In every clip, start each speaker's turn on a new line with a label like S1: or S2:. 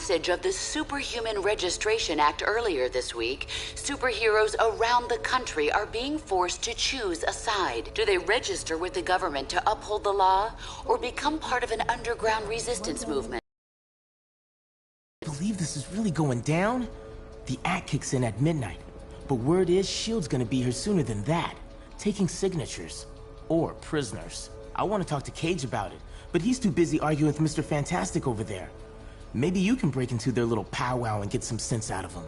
S1: passage of the Superhuman Registration Act earlier this week, superheroes around the country are being forced to choose a side. Do they register with the government to uphold the law, or become part of an underground resistance movement?
S2: Believe this is really going down? The act kicks in at midnight, but word is S.H.I.E.L.D's gonna be here sooner than that, taking signatures. Or prisoners. I want to talk to Cage about it, but he's too busy arguing with Mr. Fantastic over there. Maybe you can break into their little powwow and get some sense out of him.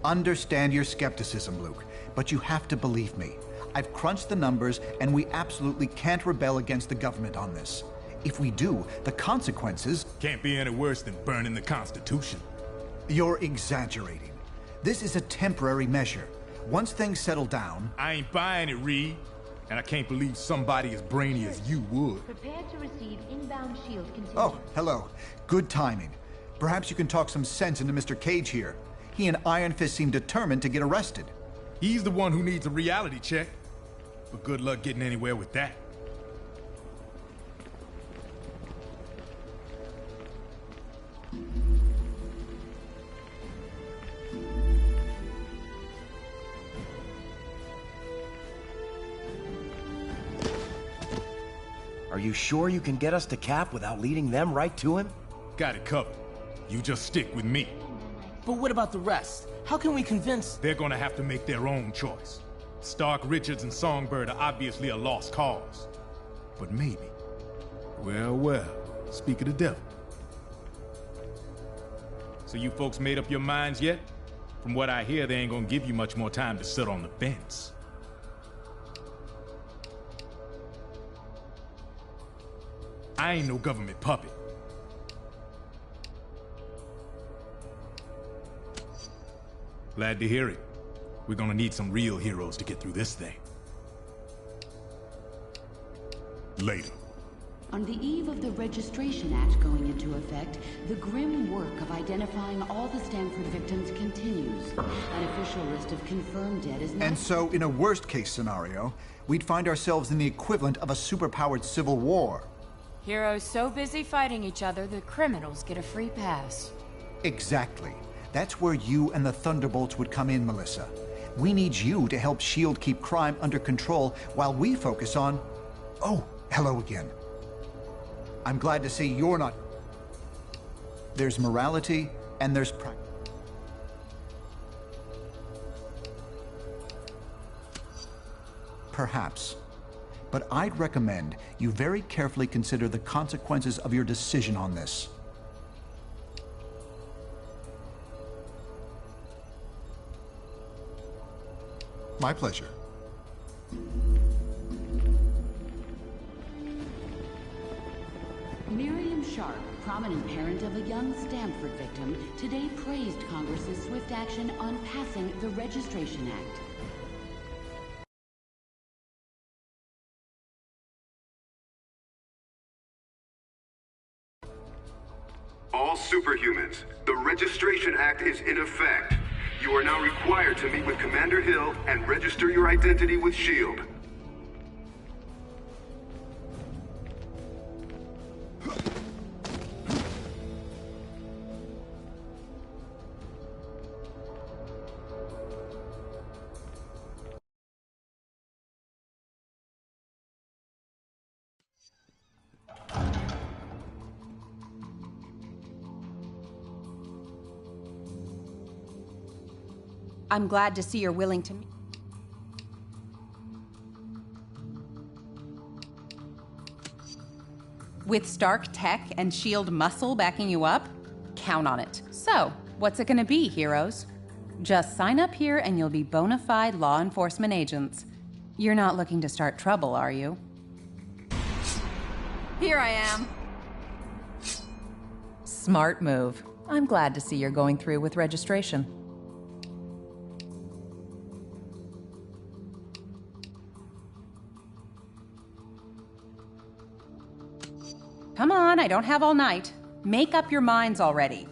S3: Understand your skepticism, Luke, but you have to believe me. I've crunched the numbers, and we absolutely can't rebel against the government on this. If we do, the consequences...
S4: Can't be any worse than burning the Constitution.
S3: You're exaggerating. This is a temporary measure. Once things settle down...
S4: I ain't buying it, Reed. And I can't believe somebody as brainy as you would.
S5: Prepare to receive inbound S.H.I.E.L.D. contingent.
S3: Oh, hello. Good timing. Perhaps you can talk some sense into Mr. Cage here. He and Iron Fist seem determined to get arrested.
S4: He's the one who needs a reality check. But good luck getting anywhere with that.
S6: Are you sure you can get us to Cap without leading them right to him?
S4: Got it covered. You just stick with me.
S2: But what about the rest? How can we convince...
S4: They're gonna have to make their own choice. Stark, Richards, and Songbird are obviously a lost cause. But maybe... Well, speak of the devil. So you folks made up your minds yet? From what I hear, they ain't gonna give you much more time to sit on the fence. I ain't no government puppet. Glad to hear it. We're gonna need some real heroes to get through this thing. Later.
S1: On the eve of the Registration Act going into effect, the grim work of identifying all the Stanford victims continues. An official list of confirmed dead is not...
S3: And so, in a worst-case scenario, we'd find ourselves in the equivalent of a superpowered civil war.
S7: Heroes so busy fighting each other, the criminals get a free pass.
S3: Exactly. That's where you and the Thunderbolts would come in, Melissa. We need you to help S.H.I.E.L.D. keep crime under control while we focus on... Oh, hello again. I'm glad to see you're not... There's morality, and there's practice. Perhaps. But I'd recommend you very carefully consider the consequences of your decision on this. My pleasure.
S1: Miriam Sharp, prominent parent of a young Stanford victim, today praised Congress's swift action on passing the Registration Act.
S8: All superhumans, the Registration Act is in effect. You are now required to meet with Commander Hill and register your identity with S.H.I.E.L.D.
S9: I'm glad to see you're willing to meet. With Stark tech and S.H.I.E.L.D. muscle backing you up? Count on it. So, what's it gonna be, heroes? Just sign up here and you'll be bona fide law enforcement agents. You're not looking to start trouble, are you?
S10: Here I am.
S9: Smart move. I'm glad to see you're going through with registration. Come on, I don't have all night. Make up your minds already.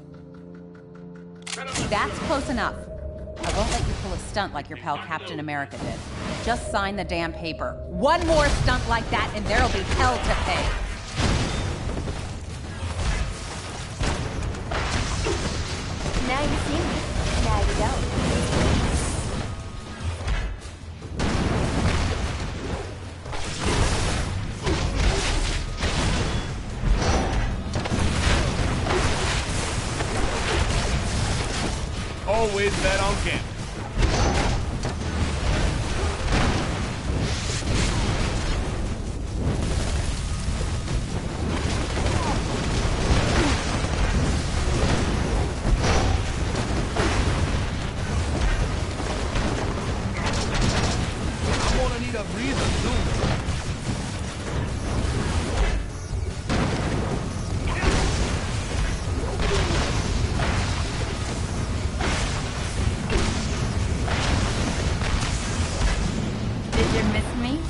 S9: That's close enough. I won't let you pull a stunt like your pal Captain America did. Just sign the damn paper. One more stunt like that and there'll be hell to pay.
S5: Now you see me. Now you don't.
S4: Always bet on camera.
S6: I'm gonna need a breather soon.
S9: Did you miss me?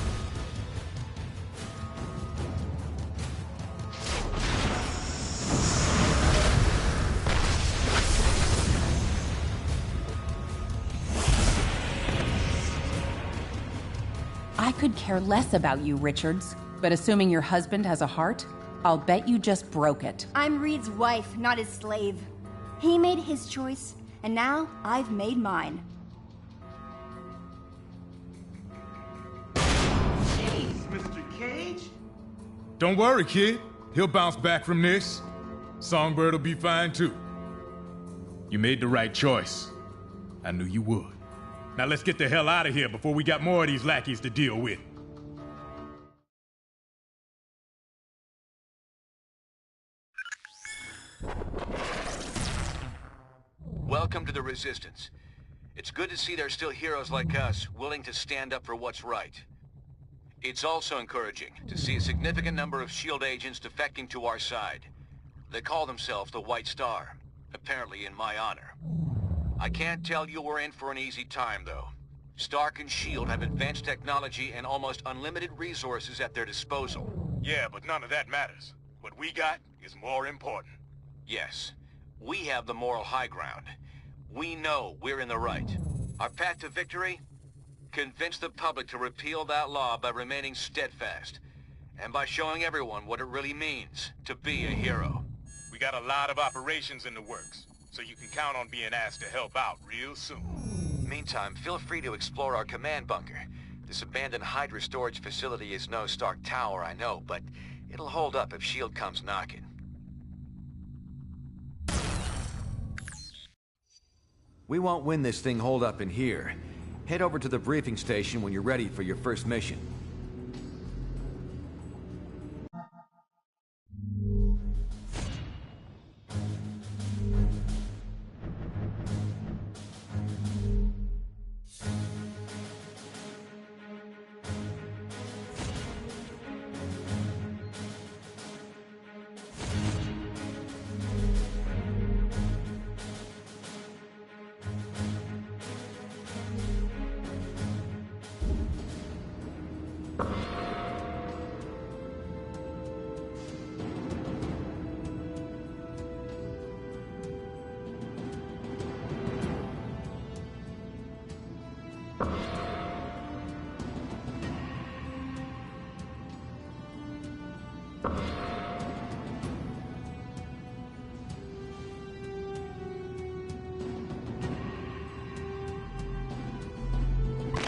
S9: I could care less about you, Richards. But assuming your husband has a heart, I'll bet you just broke it.
S5: I'm Reed's wife, not his slave. He made his choice, and now I've made mine.
S6: Jeez, Mr. Cage?
S4: Don't worry, kid. He'll bounce back from this. Songbird will be fine too. You made the right choice. I knew you would. Now let's get the hell out of here before we got more of these lackeys to deal with.
S11: Welcome to the Resistance. It's good to see there's still heroes like us willing to stand up for what's right. It's also encouraging to see a significant number of S.H.I.E.L.D. agents defecting to our side. They call themselves the White Star, apparently in my honor. I can't tell you we're in for an easy time, though. Stark and S.H.I.E.L.D. have advanced technology and almost unlimited resources at their disposal.
S4: Yeah, but none of that matters. What we got is more important.
S11: Yes, we have the moral high ground. We know we're in the right. Our path to victory? Convince the public to repeal that law by remaining steadfast, and by showing everyone what it really means to be a hero.
S4: We got a lot of operations in the works, so you can count on being asked to help out real soon.
S11: Meantime, feel free to explore our command bunker. This abandoned Hydra storage facility is no Stark Tower, I know, but it'll hold up if S.H.I.E.L.D. comes knocking.
S12: We won't win this thing holed up in here. Head over to the briefing station when you're ready for your first mission.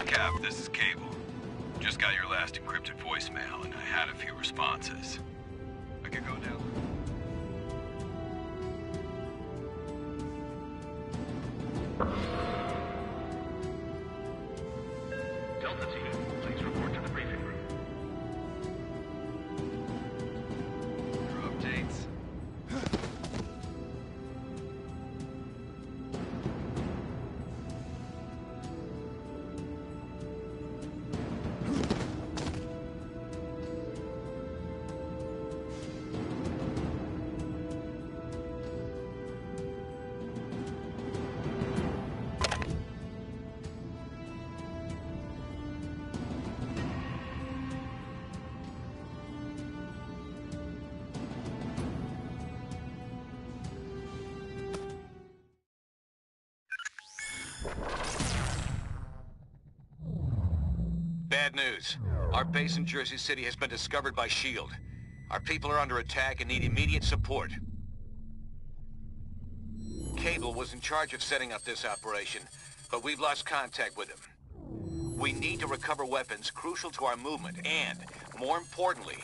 S13: Cap, this is Cable. Just got your last encrypted voicemail, and I had a few responses. I could go now.
S11: Good news. Our base in Jersey City has been discovered by S.H.I.E.L.D. Our people are under attack and need immediate support. Cable was in charge of setting up this operation, but we've lost contact with him. We need to recover weapons crucial to our movement and, more importantly,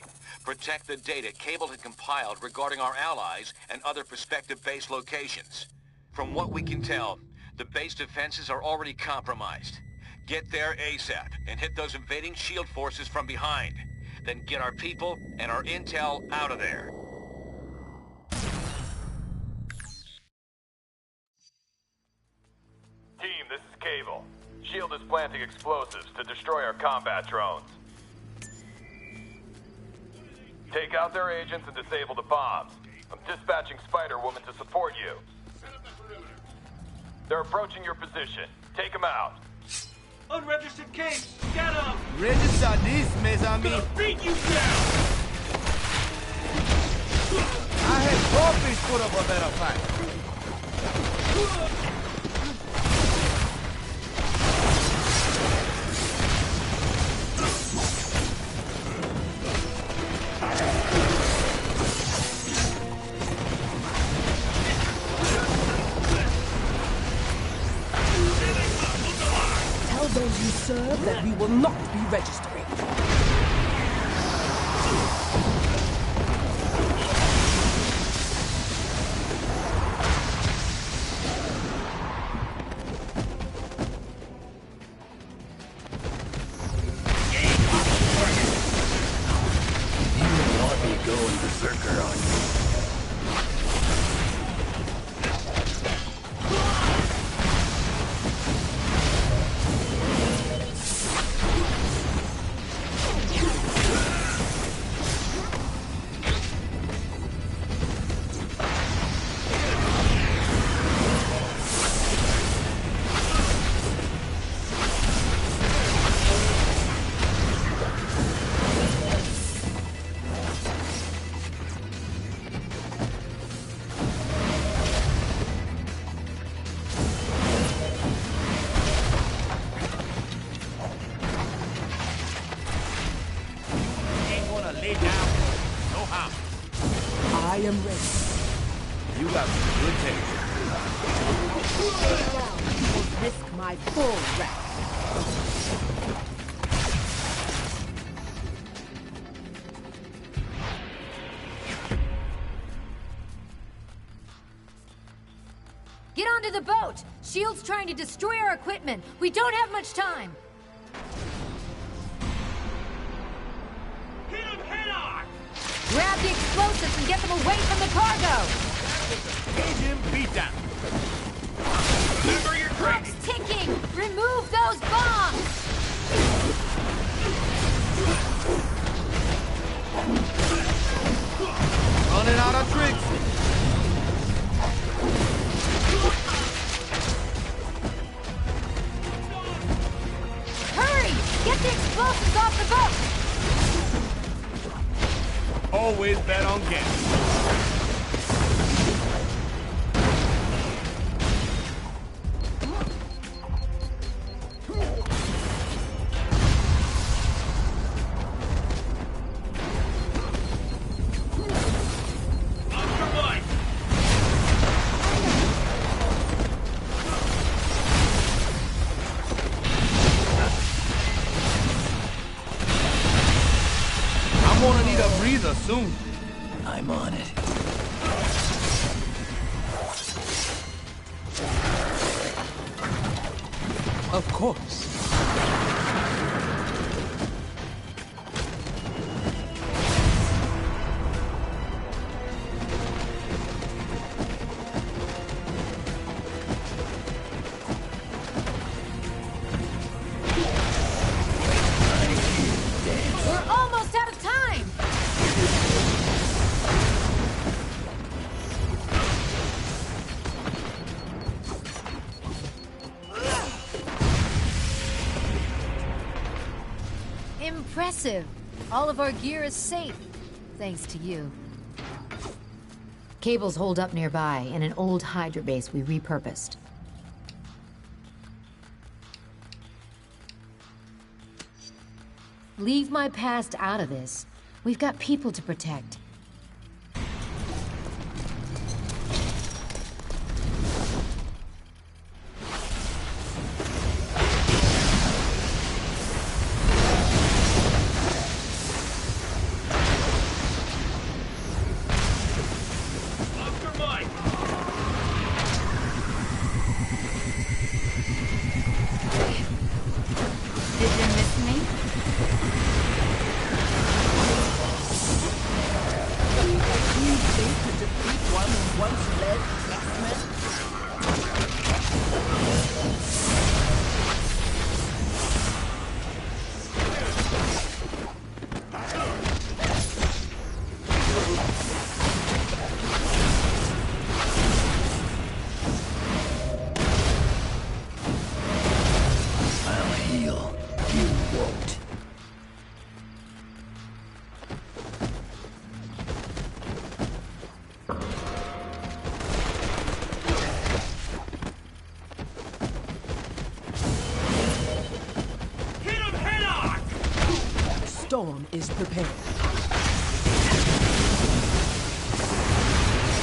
S11: protect the data Cable had compiled regarding our allies and other prospective base locations. From what we can tell, the base defenses are already compromised. Get there ASAP and hit those invading S.H.I.E.L.D. forces from behind. Then get our people and our intel out of there.
S10: Team, this is Cable. S.H.I.E.L.D. is planting explosives to destroy our combat drones. Take out their agents and disable the bombs. I'm dispatching Spider-Woman to support you. They're approaching your position. Take them out.
S14: Unregistered case! Get him!
S15: Register this, mes amis.
S14: Gonna beat you down!
S15: I had copies put up a better fight.
S16: Tell those you serve that we will not be registering. I am ready.
S15: You got some good taste.
S16: I will risk my full wrath.
S17: Get onto the boat! S.H.I.E.L.D's trying to destroy our equipment. We don't have much time.
S14: Hit him head on!
S17: Grab the explosives and get them away from the cargo!
S15: Cage him, beat down.
S14: Remember your
S17: Clock's ticking! Remove those bombs!
S15: Running out of tricks.
S17: Hurry! Get the explosives off the boat!
S15: Always bet on gas. I'm gonna need a breather soon.
S6: I'm on it.
S16: Of course.
S17: We're almost out of time! Impressive. All of our gear is safe, thanks to you.
S18: Cables hold up nearby in an old Hydra base we repurposed. Leave my past out of this. We've got people to protect.
S16: Storm is prepared.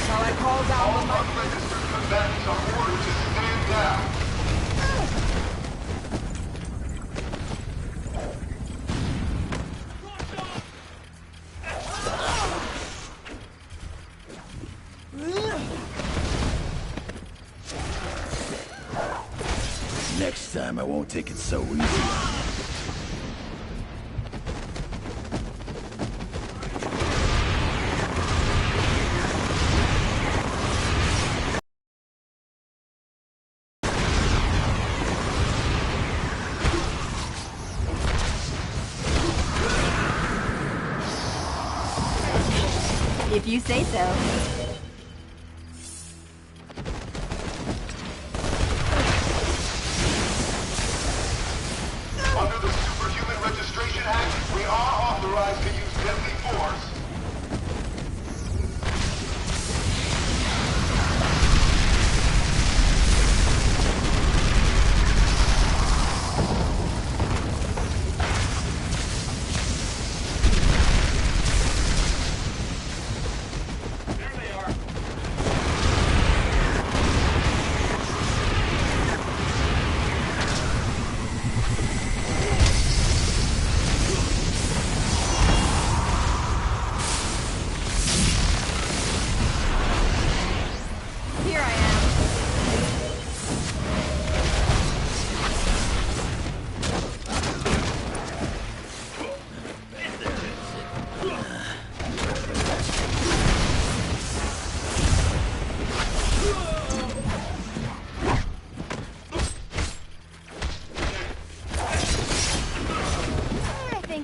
S14: Shall I call down the unregistered combatants are ordered to stand down.
S19: Next time I won't take it so easy.
S5: If you say so.
S14: Under the Superhuman Registration Act, we are authorized to use deadly force.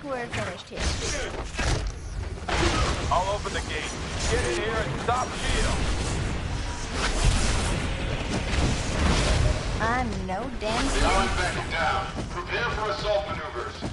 S5: We're finished here.
S10: I'll open the gate. Get in here and stop Shield.
S5: I'm no damn
S14: The island back down. Prepare for assault maneuvers.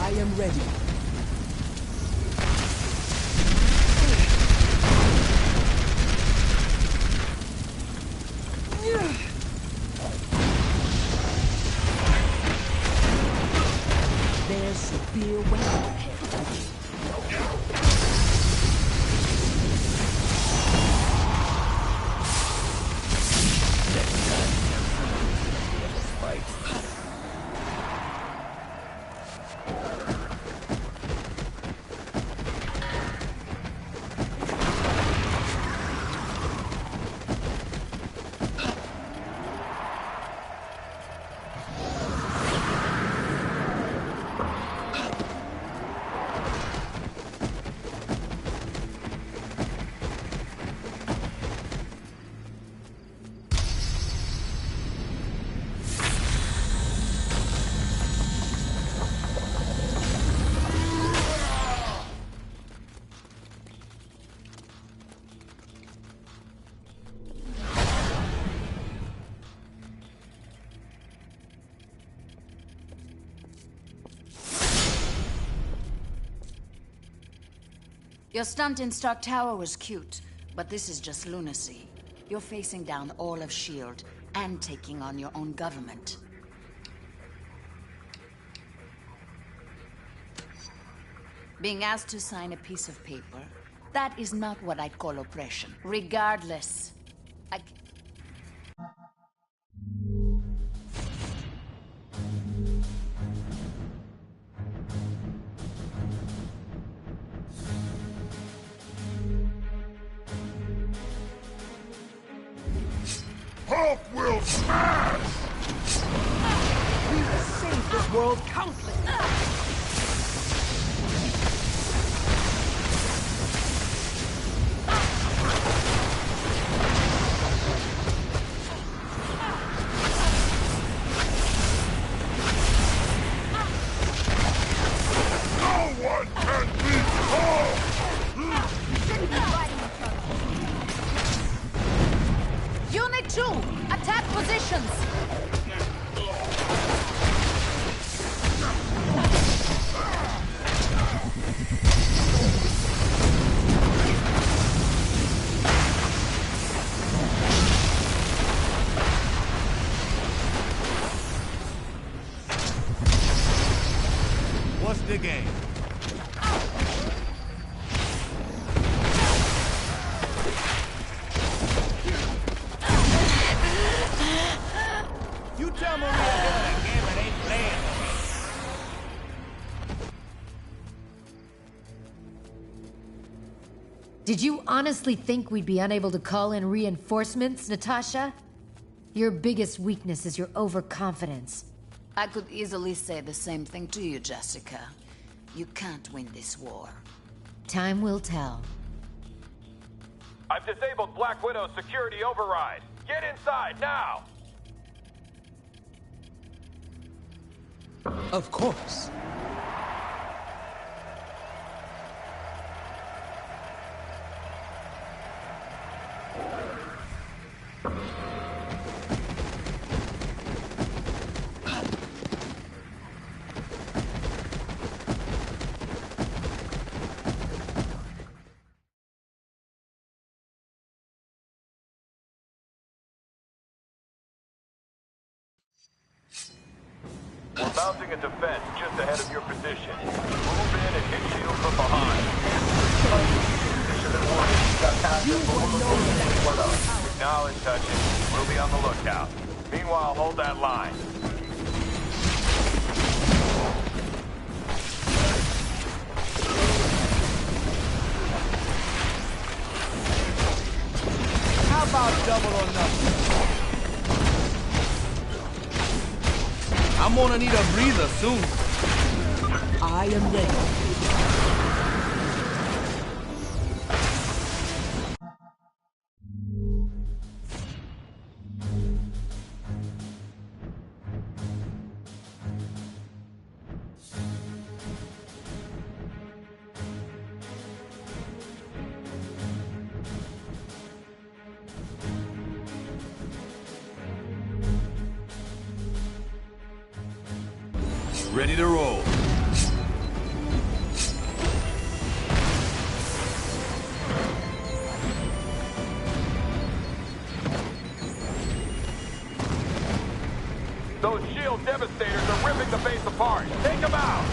S16: I am ready. There's severe weather ahead.
S20: Your stunt in Stark Tower was cute, but this is just lunacy. You're facing down all of S.H.I.E.L.D. and taking on your own government. Being asked to sign a piece of paper, that is not what I'd call oppression. Regardless,
S14: Hulk will smash!
S16: We will save this world countless.
S20: Unit 2, attack positions!
S15: What's the game? You tell Maria Hill that Gambit ain't playing.
S17: Did you honestly think we'd be unable to call in reinforcements, Natasha? Your biggest weakness is your overconfidence.
S20: I could easily say the same thing to you, Jessica. You can't win this war.
S17: Time will tell.
S10: I've disabled Black Widow's security override. Get inside, now!
S16: Of course.
S10: We're mounting a defense just ahead of your position. Move in and hit shield from behind. Acknowledge, Hutchins. We'll be on the lookout. Meanwhile, hold that line.
S15: How about double or nothing? I'm gonna need a breather soon.
S16: I am ready.
S13: Ready to roll.
S10: Those shield devastators are ripping the base apart. Take them out!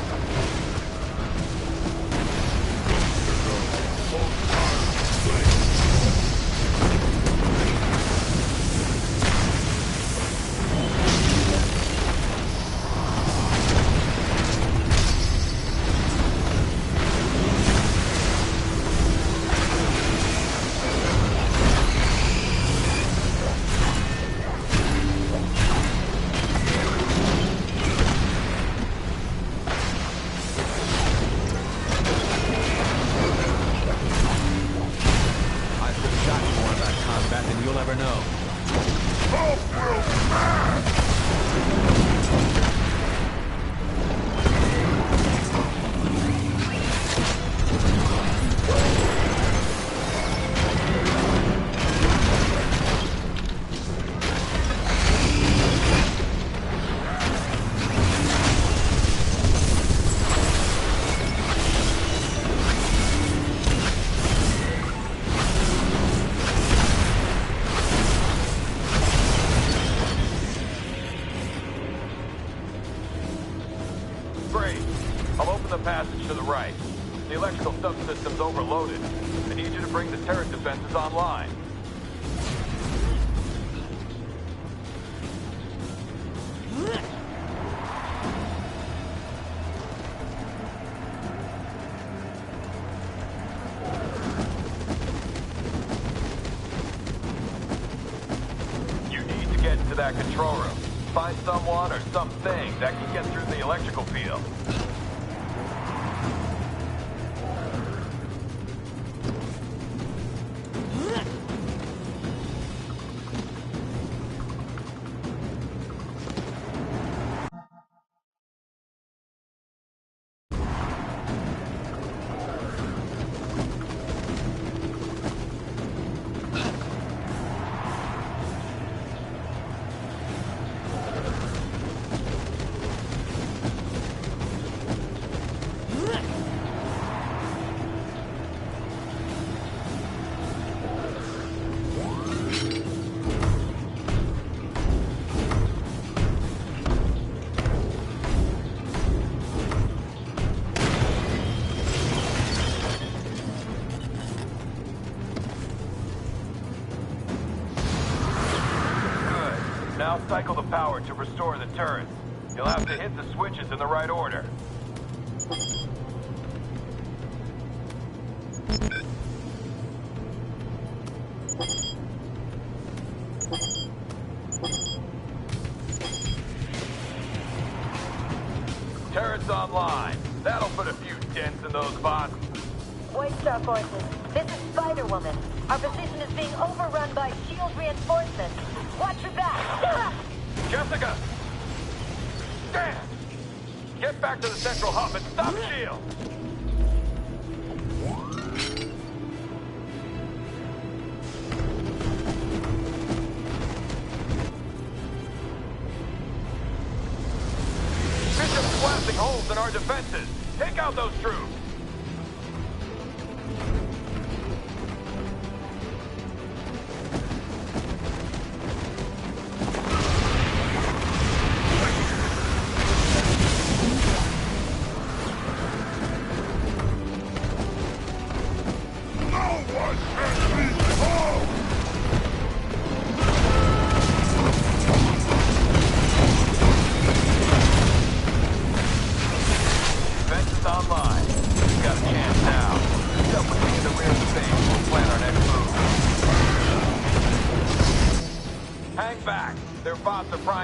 S10: Great. I'll open the passage to the right. The electrical subsystem's overloaded. I need you to bring the turret defenses online. You need to get into that control room. Find someone or something that can get through the electrical field. Now cycle the power to restore the turrets. You'll have to hit the switches in the right order. Turrets online. That'll put a few dents in those bots.
S21: White Star Forces, this is Spider-Woman. Our position is being overrun by SHIELD reinforcements. Watch your back!
S10: Jessica! Stand! Get back to the central hub and stop SHIELD! Bishop's blasting holes in our defenses! Take out those troops!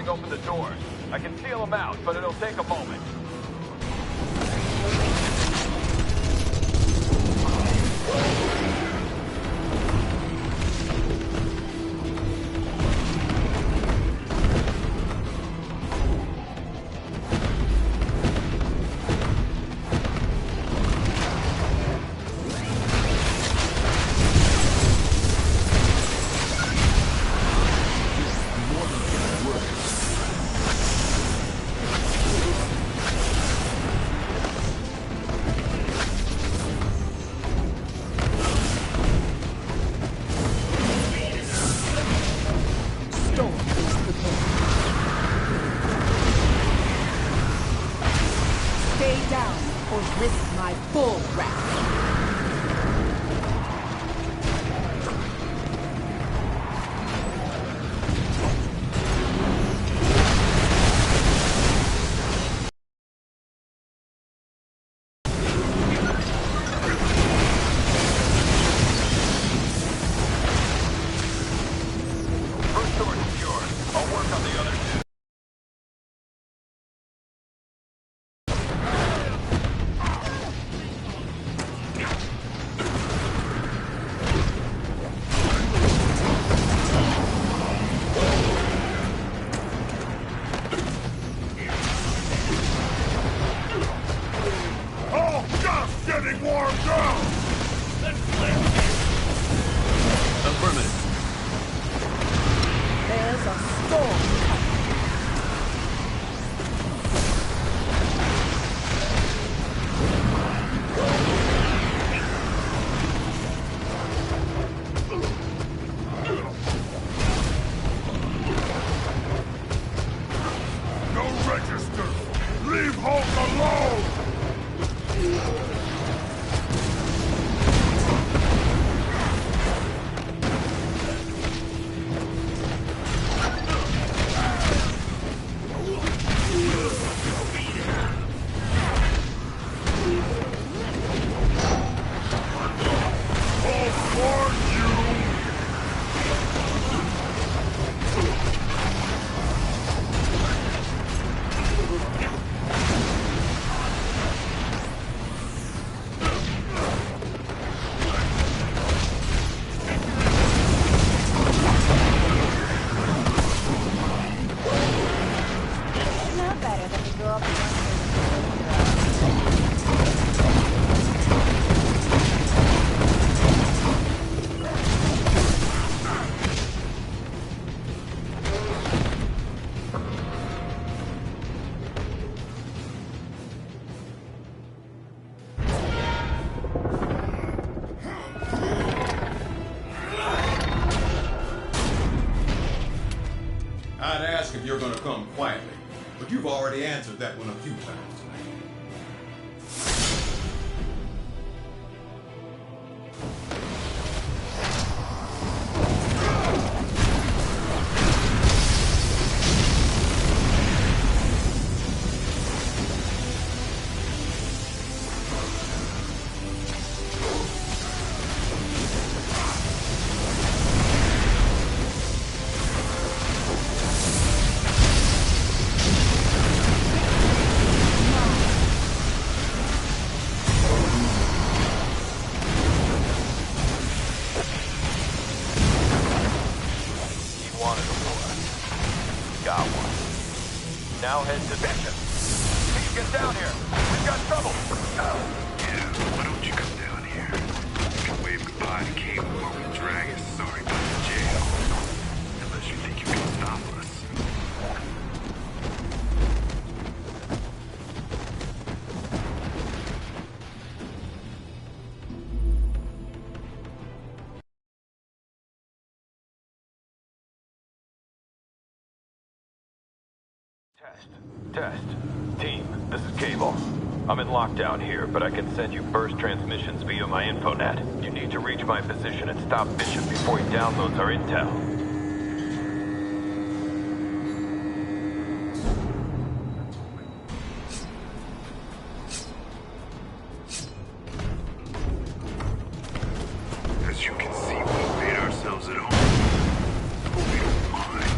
S10: Open the doors. I can seal them out, but it'll take a moment.
S15: Leave Hulk alone!
S2: I'd ask if you're gonna come quietly, but you've already answered that one a few times.
S10: Now head to Bishop. Please get down here. We've got trouble.
S8: Yeah, why don't you come down here? You can wave goodbye to Cable while we drag his sorry butt to jail. Unless you think you can stop us.
S10: Test. Team, this is Cable. I'm in lockdown here, but I can send you burst transmissions via my infonet. You need to reach my position and stop Bishop before he downloads our intel.
S8: As you can see, we made ourselves at home. But we don't mind.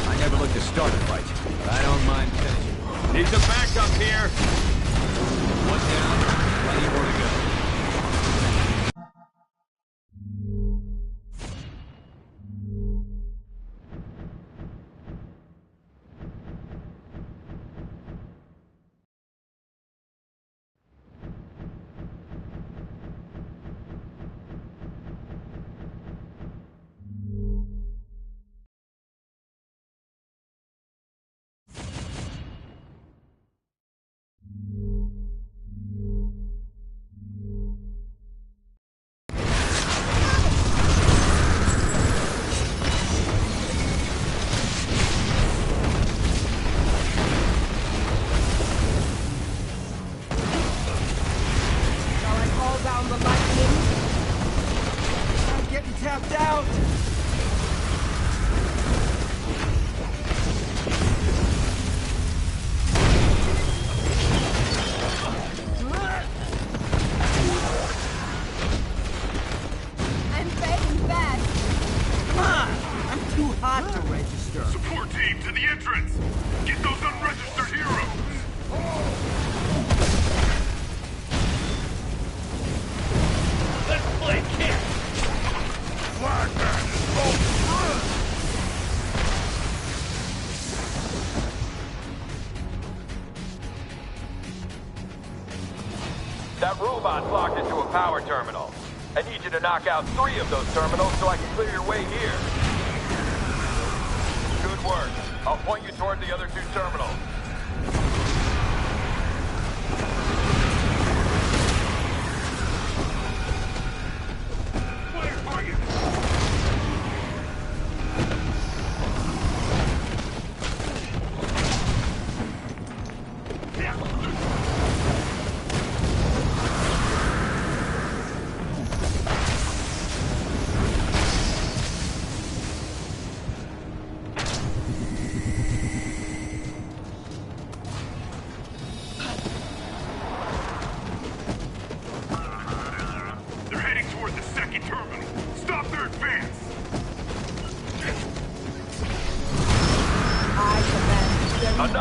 S12: I never look to start a fight, but I don't mind finishing.
S10: Need some backup here.
S12: One down, plenty more to go.
S16: Tapped out!
S5: I'm fading fast.
S16: Come on! I'm too hot to register.
S8: Support team to the entrance! Get those unregistered heroes!
S15: Let's play catch!
S10: That robot's locked into a power terminal. I need you to knock out 3 of those terminals so I can clear your way here. Good work. I'll point you toward the other 2 terminals.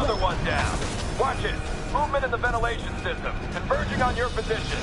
S10: Another one down. Watch it. Movement in the ventilation system. Converging on your position.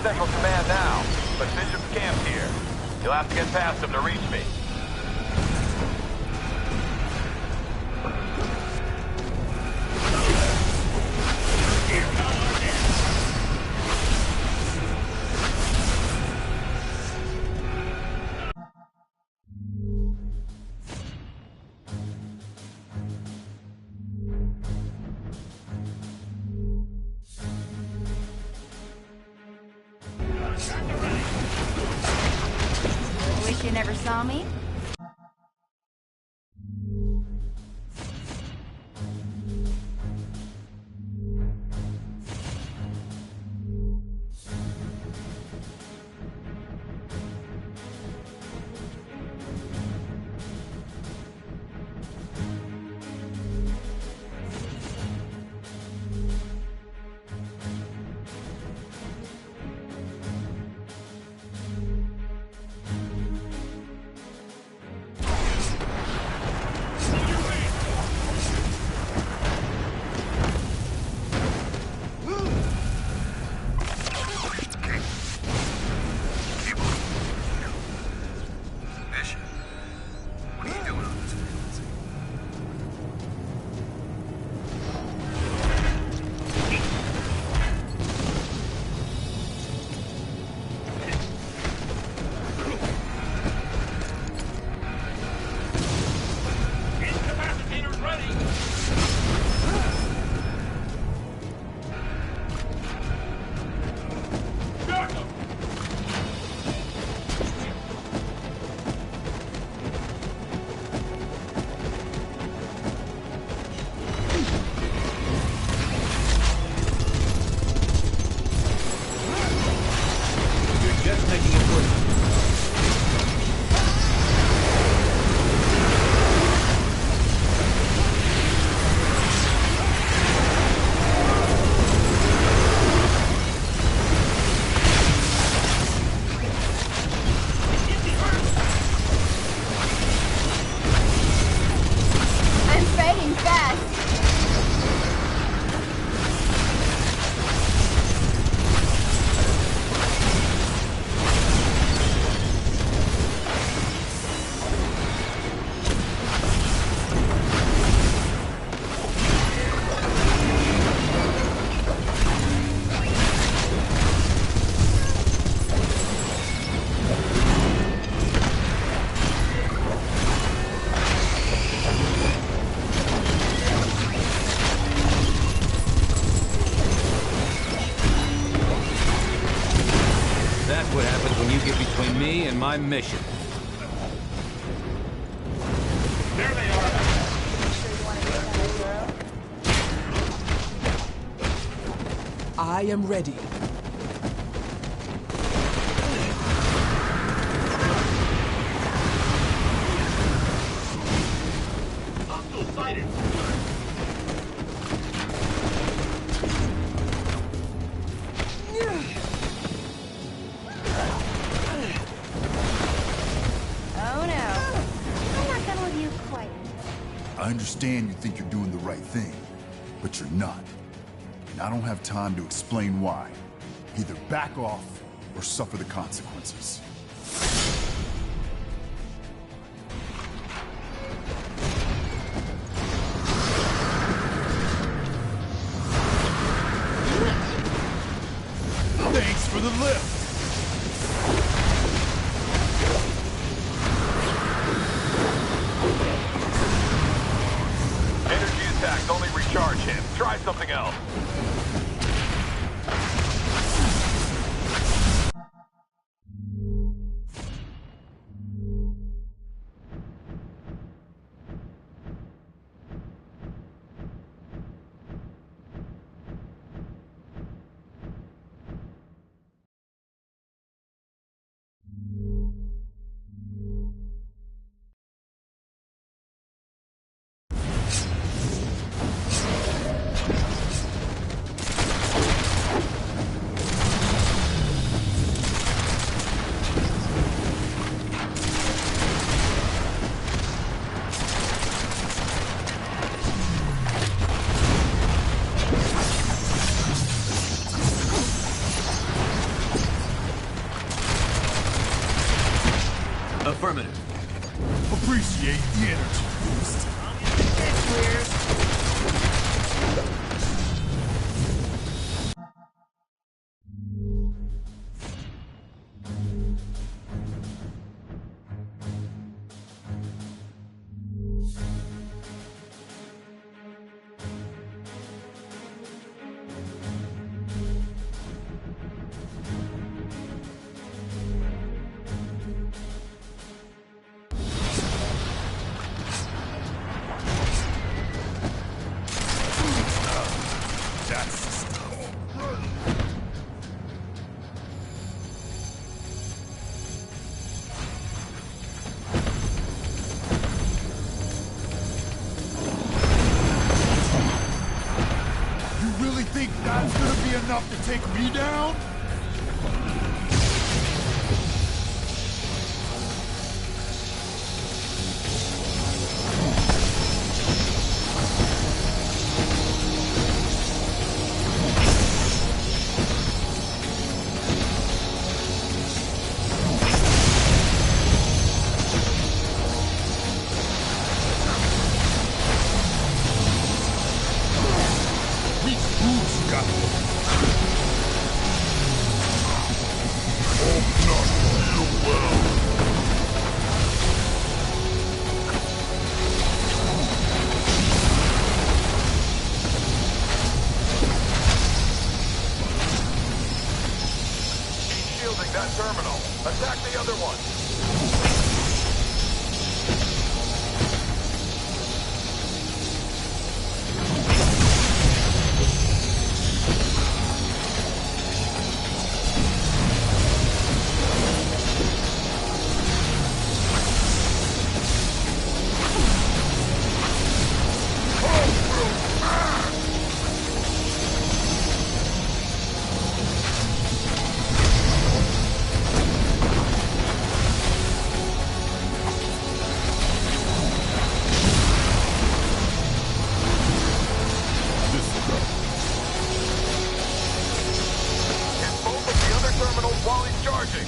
S10: Central Command now, but Bishop's camped here. You'll have to get past him to reach me.
S5: Wish you never saw me?
S12: my mission.
S14: There they are.
S7: I am ready.
S14: Hostile sighted.
S5: Oh no. I'm not done with you quite.
S22: I understand you think you're doing the right thing, but you're not. And I don't have time to explain why. Either back off or suffer the consequences.
S15: Thanks for the lift.
S10: Energy attacks only recharge him. Try something else.
S12: Affirmative.
S15: Appreciate the energy boost. That's the stuff. You really think that's gonna be enough to take me down? Who's got them? Oh, not real well.
S10: Keep shielding that terminal. Attack the other one. While he's charging.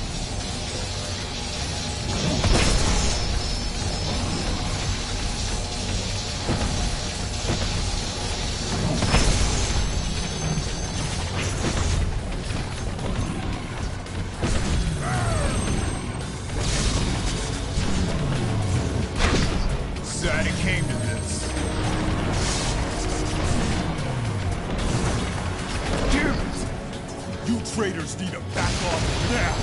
S15: Sad it came to this. Damn it! You traitors need to back off now!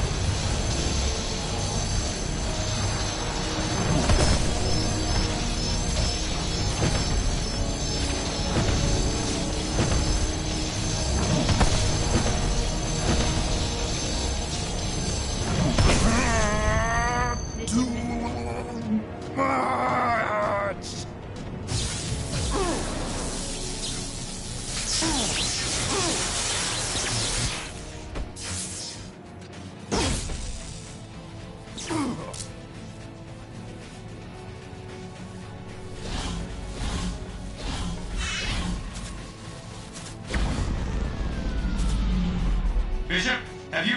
S1: Bishop, have you...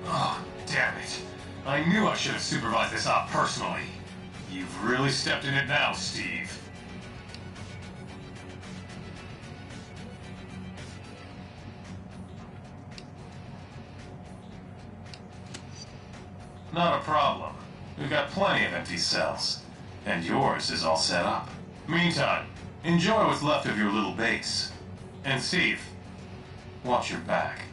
S1: Oh, damn it. I knew I should have supervised this op personally. You've really stepped in it now, Steve. Not a problem. We've got plenty of empty cells. And yours is all set up. Meantime, enjoy what's left of your little base. And Steve, watch your back.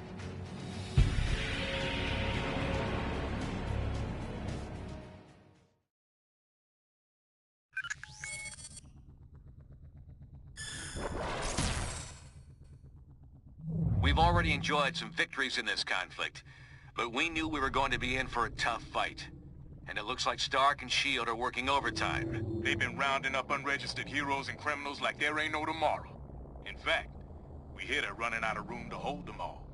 S11: We've already enjoyed some victories in this conflict, but we knew we were going to be in for a tough fight. And it looks like Stark and S.H.I.E.L.D. are working overtime.
S4: They've been rounding up unregistered heroes and criminals like there ain't no tomorrow. In fact, we hear they're running out of room to hold them all.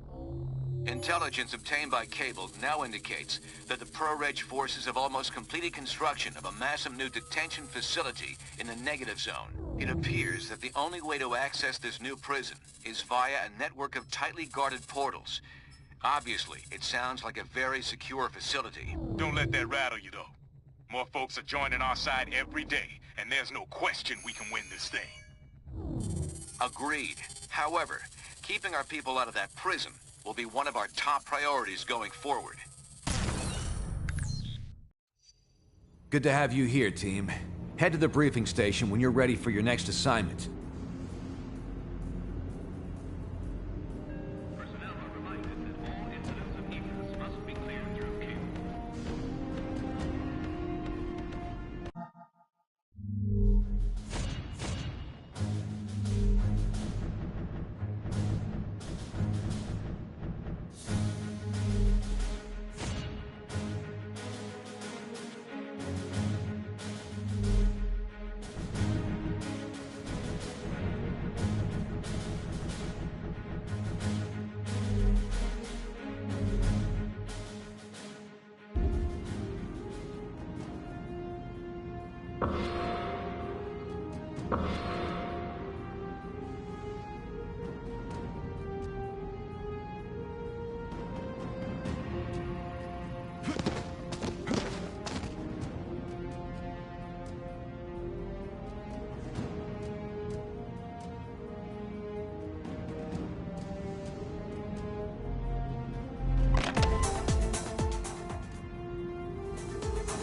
S11: Intelligence obtained by Cable now indicates that the Pro-Reg forces have almost completed construction of a massive new detention facility in the negative zone. It appears that the only way to access this new prison is via a network of tightly guarded portals. Obviously, it sounds like a very secure facility.
S4: Don't let that rattle you, though. More folks are joining our side every day, and there's no question we can win this thing.
S11: Agreed. However, keeping our people out of that prison will be one of our top priorities going forward.
S12: Good to have you here, team. Head to the briefing station when you're ready for your next assignment.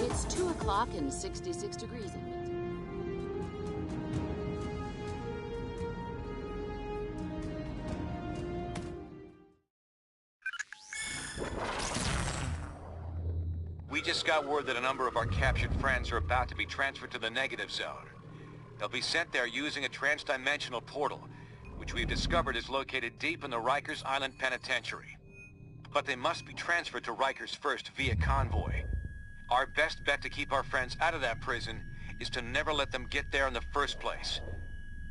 S20: It's 2 o'clock and 66 degrees in it.
S11: We just got word that a number of our captured friends are about to be transferred to the negative zone. They'll be sent there using a trans-dimensional portal, which we've discovered is located deep in the Rikers Island Penitentiary. But they must be transferred to Rikers first via convoy. Our best bet to keep our friends out of that prison is to never let them get there in the first place.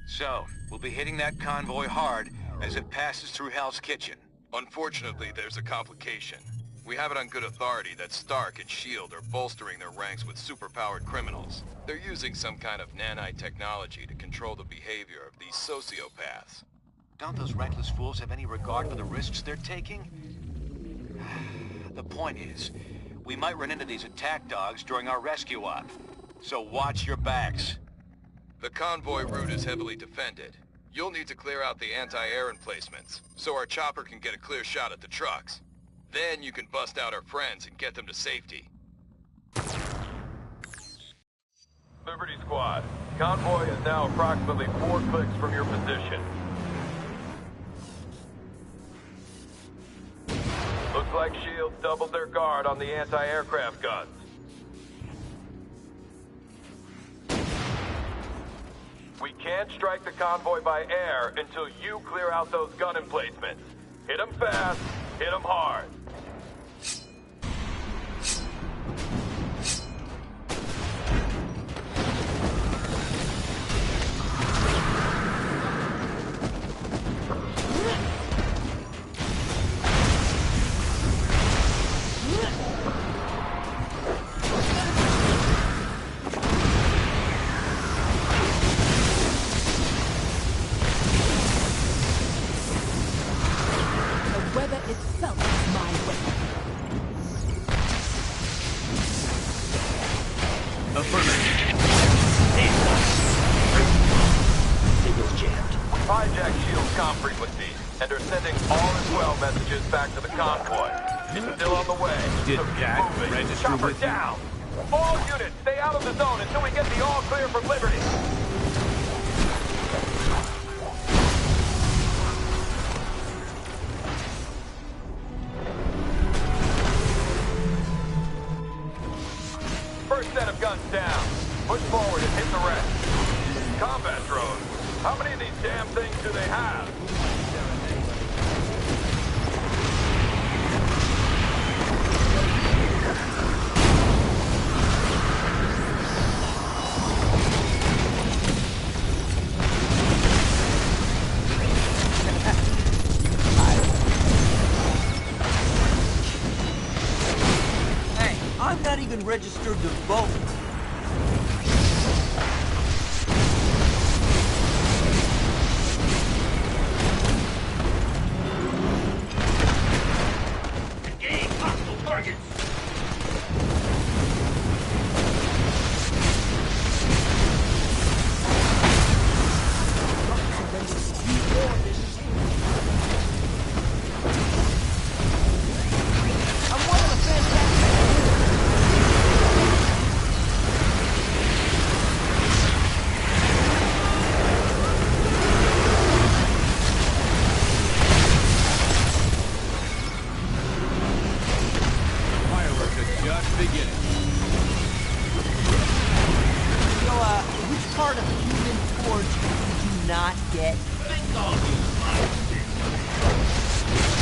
S11: So, we'll be hitting that convoy hard as it passes through Hell's Kitchen.
S13: Unfortunately, there's a complication. We have it on good authority that Stark and S.H.I.E.L.D. are bolstering their ranks with superpowered criminals. They're using some kind of nanite technology to control the behavior of these sociopaths.
S11: Don't those reckless fools have any regard for the risks they're taking? The point is, we might run into these attack dogs during our rescue op. So watch your backs.
S13: The convoy route is heavily defended. You'll need to clear out the anti-air emplacements, so our chopper can get a clear shot at the trucks. Then you can bust out our friends and get them to safety.
S10: Liberty Squad, convoy is now approximately 4 clicks from your position. Looks like S.H.I.E.L.D. doubled their guard on the anti-aircraft guns. We can't strike the convoy by air until you clear out those gun emplacements. Hit them fast, hit them hard.
S7: The weather itself is
S10: hijacked S.H.I.E.L.D.'s comm frequencies and are sending all is well messages back to the convoy. It's still on the way.
S12: Did
S10: so keep
S12: that
S10: moving.
S12: register
S10: Chopper
S12: with you?
S10: down! All units, stay out of the zone until we get the all clear from Liberty. First set of guns down. Push forward and hit the rest. Combat drones. How many of these damn things do they have?
S16: Hey, I'm not even registered to vote. Which part of Human Torch did you not get?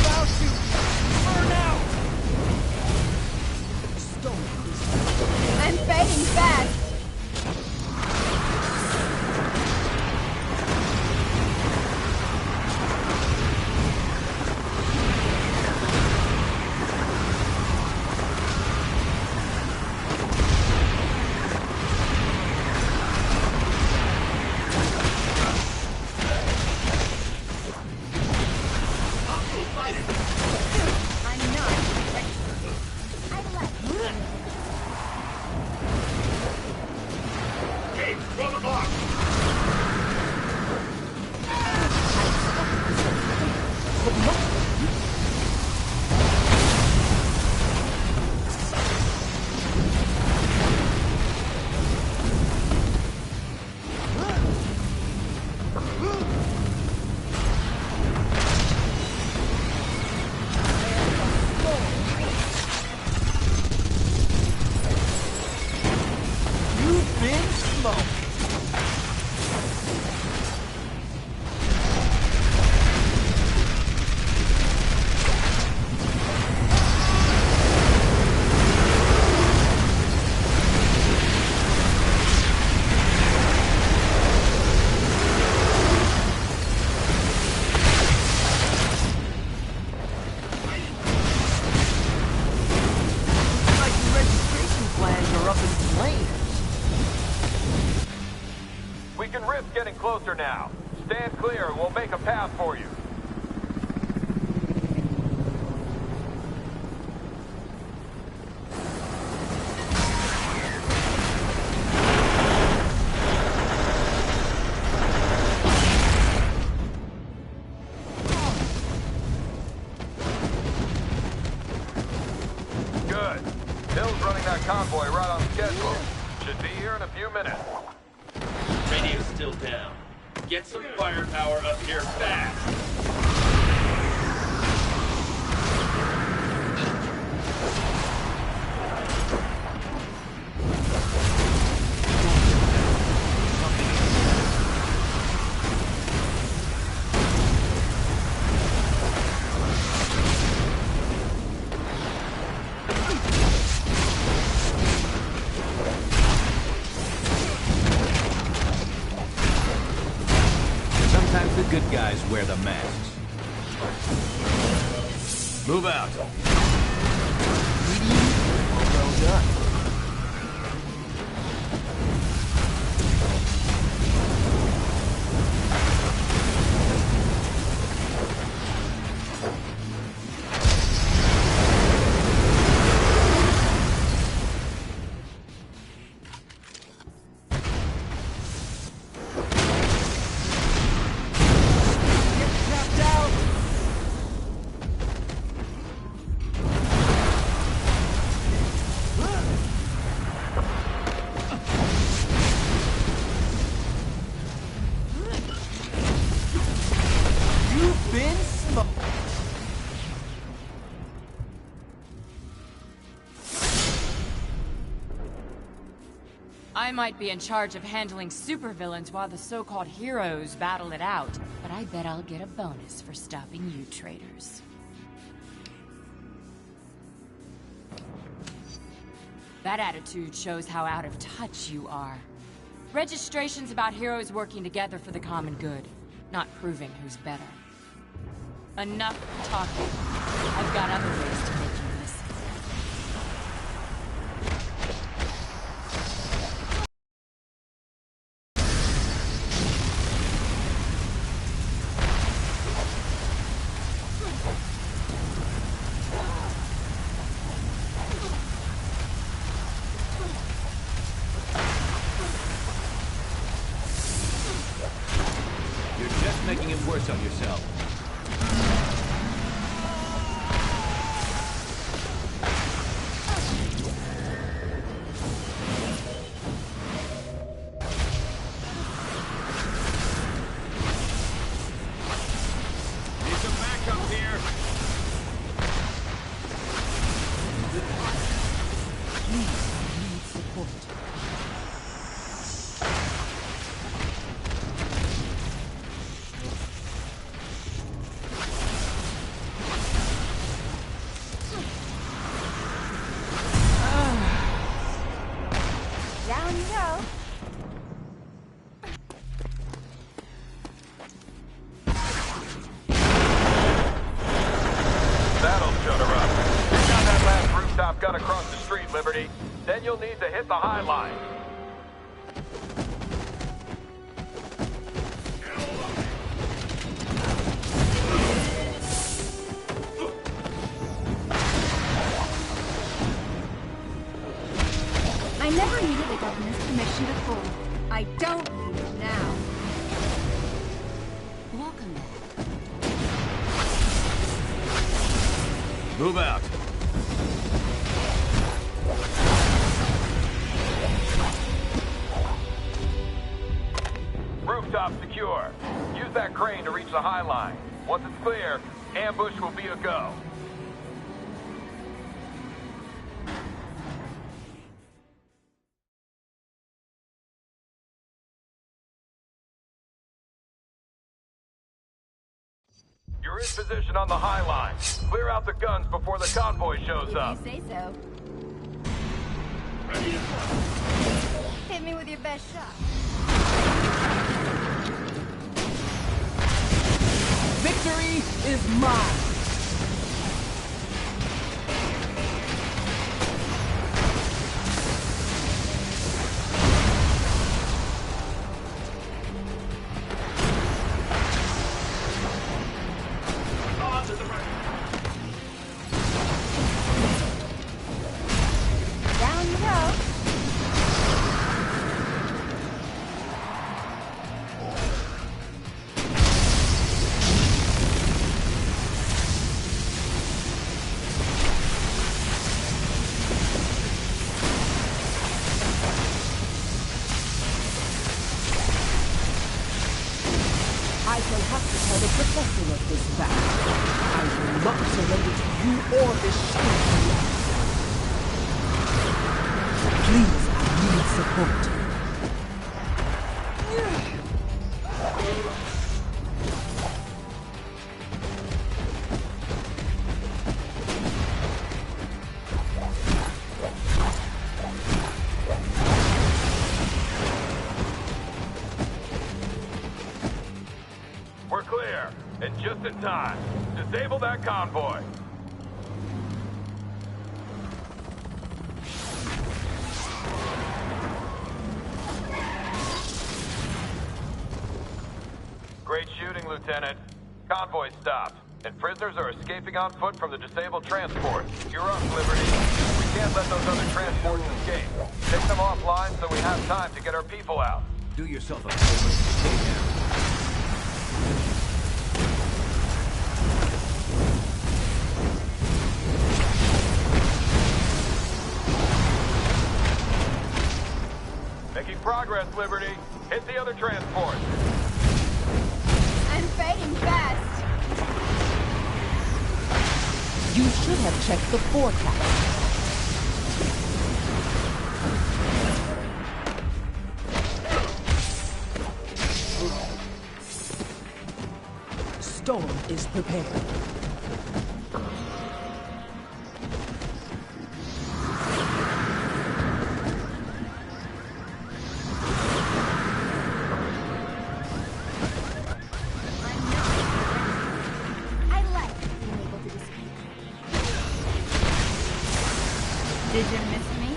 S16: About to burn out!
S5: I'm fading fast.
S16: You've been smoked. Like your registration plans are up in flames.
S10: We can risk getting closer now. Stand clear and we'll make a path for you. Good. Hill's running that convoy right on schedule. Should be here in a few minutes.
S3: Radio's still down. Get some firepower up here fast.
S12: Sometimes the good guys wear the masks. Move out.
S16: Well done.
S6: I might be in charge of handling supervillains while the so-called heroes battle it out, but I bet I'll get a bonus for stopping you traitors. That attitude shows how out of touch you are. Registration's about heroes working together for the common good, not proving who's better. Enough talking. I've got other ways to make you listen.
S12: Making it worse on yourself.
S10: Need some backup here.
S18: Need support.
S5: Down you go.
S10: That'll shut her up. Take down that last rooftop gun across the street, Liberty. Then you'll need to hit the High Line.
S5: I never needed the governor's permission before. I don't need it now.
S20: Welcome back.
S12: Move out.
S10: Rooftop secure. Use that crane to reach the High Line. Once it's clear, ambush will be a go. You're in position on the High Line. Clear out the guns before the convoy shows up.
S5: If you say so. Hit me with your best shot.
S7: Victory is mine!
S5: Down you go.
S7: I shall have to tell the professor of this battle. I will not surrender to you or this shield. Please, I need support.
S10: We're clear, and just in time. Disable that convoy. Great shooting, Lieutenant. Convoy stopped, and prisoners are escaping on foot from the disabled transport. You're up, Liberty. We can't let those other transports escape. Take them offline so we have time to get our people out.
S12: Do yourself a favor. Stay down.
S10: Making progress, Liberty. Hit the other transport.
S5: I'm fading fast.
S7: You should have checked the forecast. storm is prepared.
S5: I like being able to escape. Did you miss me?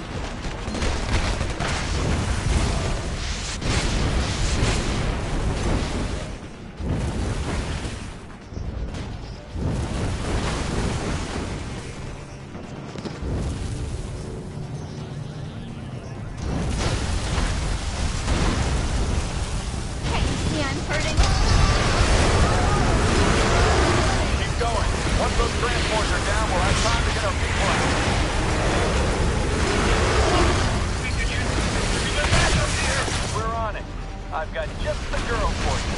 S10: I've got just the girl for you.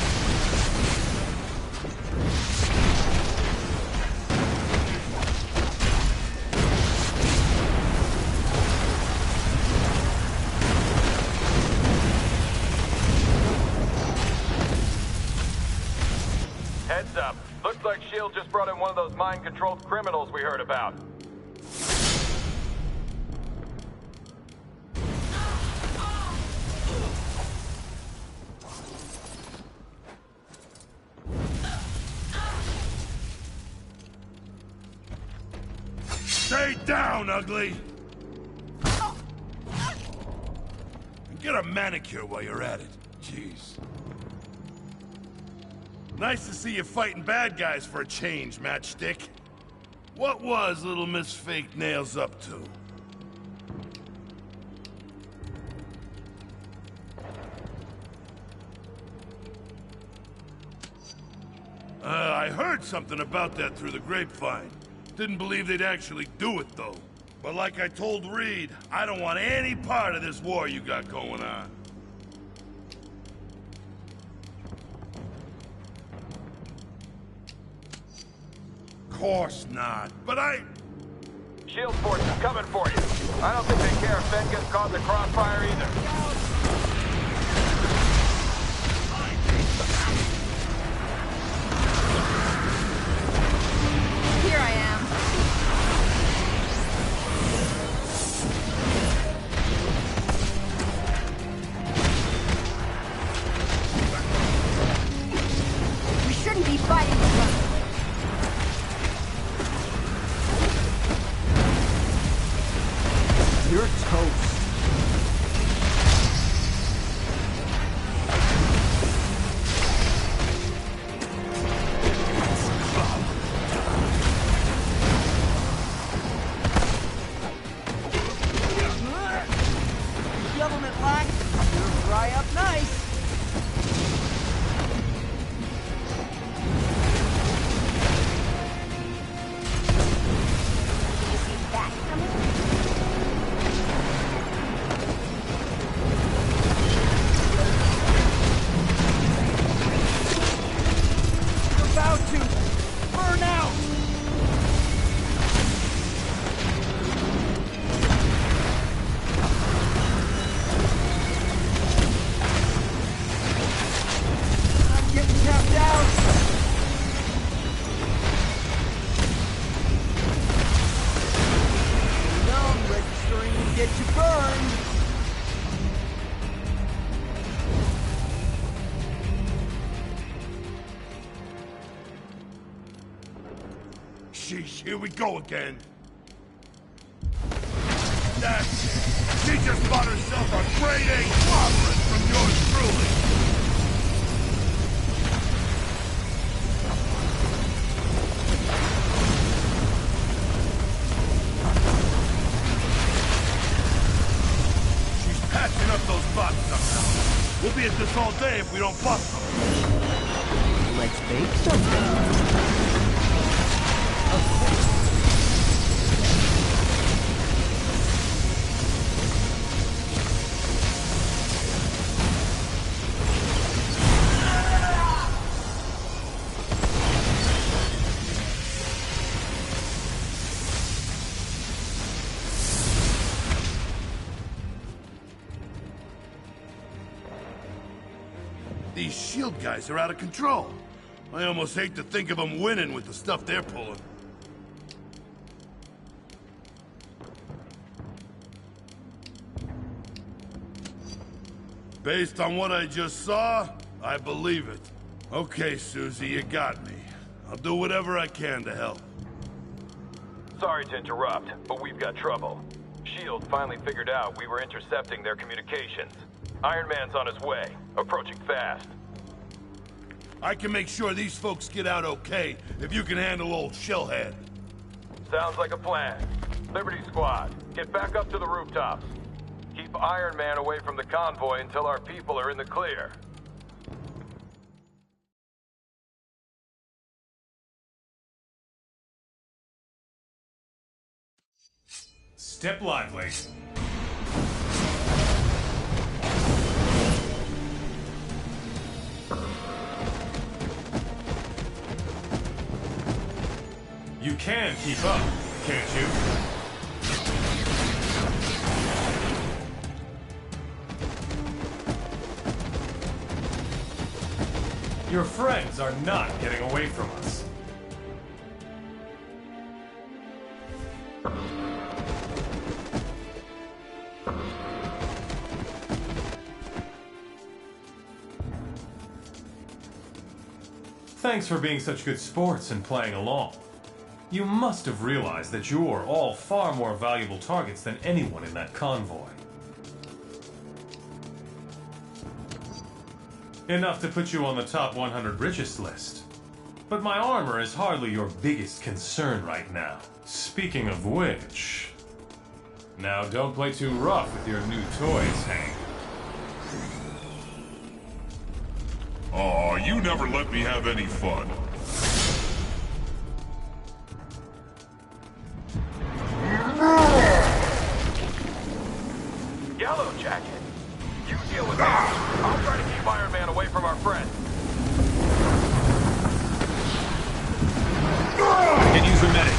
S10: Heads up. Looks like S.H.I.E.L.D. just brought in one of those mind-controlled criminals we heard about.
S15: Stay down, ugly! And get a manicure while you're at it. Jeez. Nice to see you fighting bad guys for a change, Matchstick. What was little Miss Fake Nails up to? I heard something about that through the grapevine. Didn't believe they'd actually do it, though. But like I told Reed, I don't want any part of this war you got going on. Course not, but
S10: S.H.I.E.L.D. force is coming for you. I don't think they care if Ben gets caught in the crossfire either.
S5: Here I am. We shouldn't be fighting with them.
S16: You're toast. Government lack, you'll dry up nice.
S5: Did you see that coming?
S16: You're about to burn out. I'm getting tapped out. Numb registering to get you burned.
S15: Sheesh, here we go again. That's it. She just bought herself a grade A clobberin from yours truly. She's patching up those bots somehow. We'll be at this all day if we don't bust them.
S16: Let's bake something.
S15: These S.H.I.E.L.D. guys are out of control. I almost hate to think of them winning with the stuff they're pulling. Based on what I just saw, I believe it. Okay, Susie, you got me. I'll do whatever I can to help.
S10: Sorry to interrupt, but we've got trouble. S.H.I.E.L.D. finally figured out we were intercepting their communications. Iron Man's on his way, approaching fast.
S15: I can make sure these folks get out okay if you can handle old Shellhead.
S10: Sounds like a plan. Liberty Squad, get back up to the rooftops. Keep Iron Man away from the convoy until our people are in the clear.
S9: Step lively. You can keep up, can't you? Your friends are not getting away from us. Thanks for being such good sports and playing along. You must have realized that you're all far more valuable targets than anyone in that convoy. Enough to put you on the top 100 richest list. But my armor is hardly your biggest concern right now. Speaking of which... Now don't play too rough with your new toys, Hank.
S19: Aw, you never let me have any fun.
S10: Yellow Jacket, you deal with that. I'll try to keep Iron Man away from our friends.
S9: I can use a medic.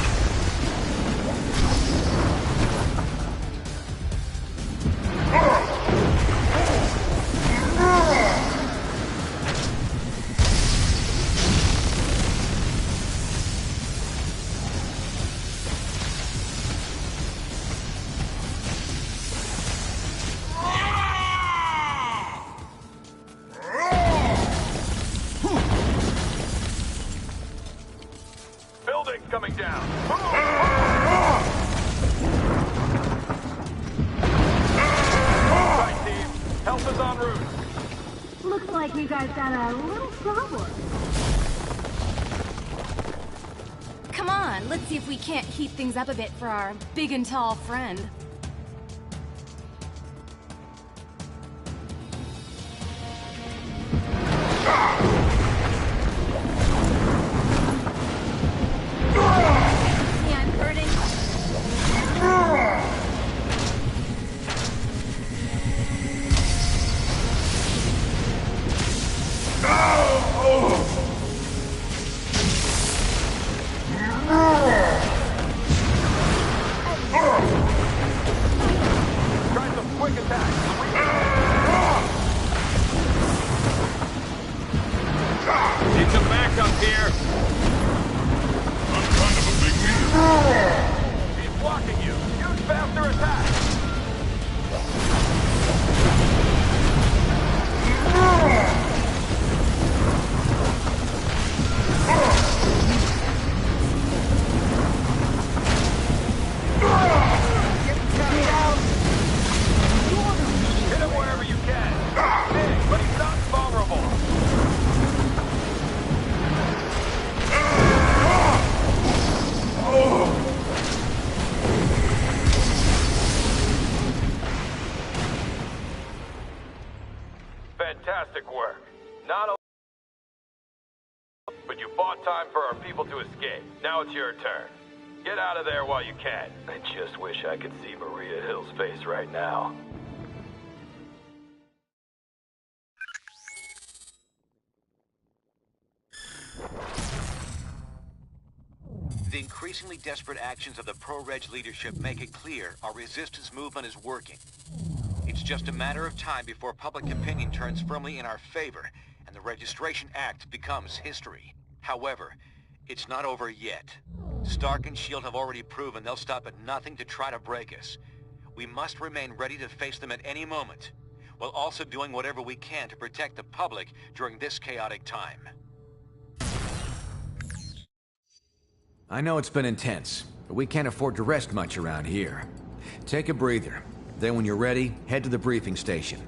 S10: Buildings coming down. Right, team. Help is en route.
S21: Looks like you guys got a little problem.
S6: Come on, let's see if we can't heat things up a bit for our big and tall friend. See, I'm hurting.
S10: Try some quick attacks.
S9: Need some backup here.
S19: I'm kind of a big leader.
S10: He's blocking you. Use faster attacks. Hit him wherever you can. Big, but he's not vulnerable. Fantastic work. Not only, but you bought time for our people to escape. Now it's your turn. Get out of there while you can. I just wish I could see Maria Hill's face right now.
S11: The increasingly desperate actions of the pro-Reg leadership make it clear our resistance movement is working. It's just a matter of time before public opinion turns firmly in our favor, and and the Registration Act becomes history. However, it's not over yet. Stark and S.H.I.E.L.D. have already proven they'll stop at nothing to try to break us. We must remain ready to face them at any moment, while also doing whatever we can to protect the public during this chaotic time.
S12: I know it's been intense, but we can't afford to rest much around here. Take a breather. Then when you're ready, head to the briefing station.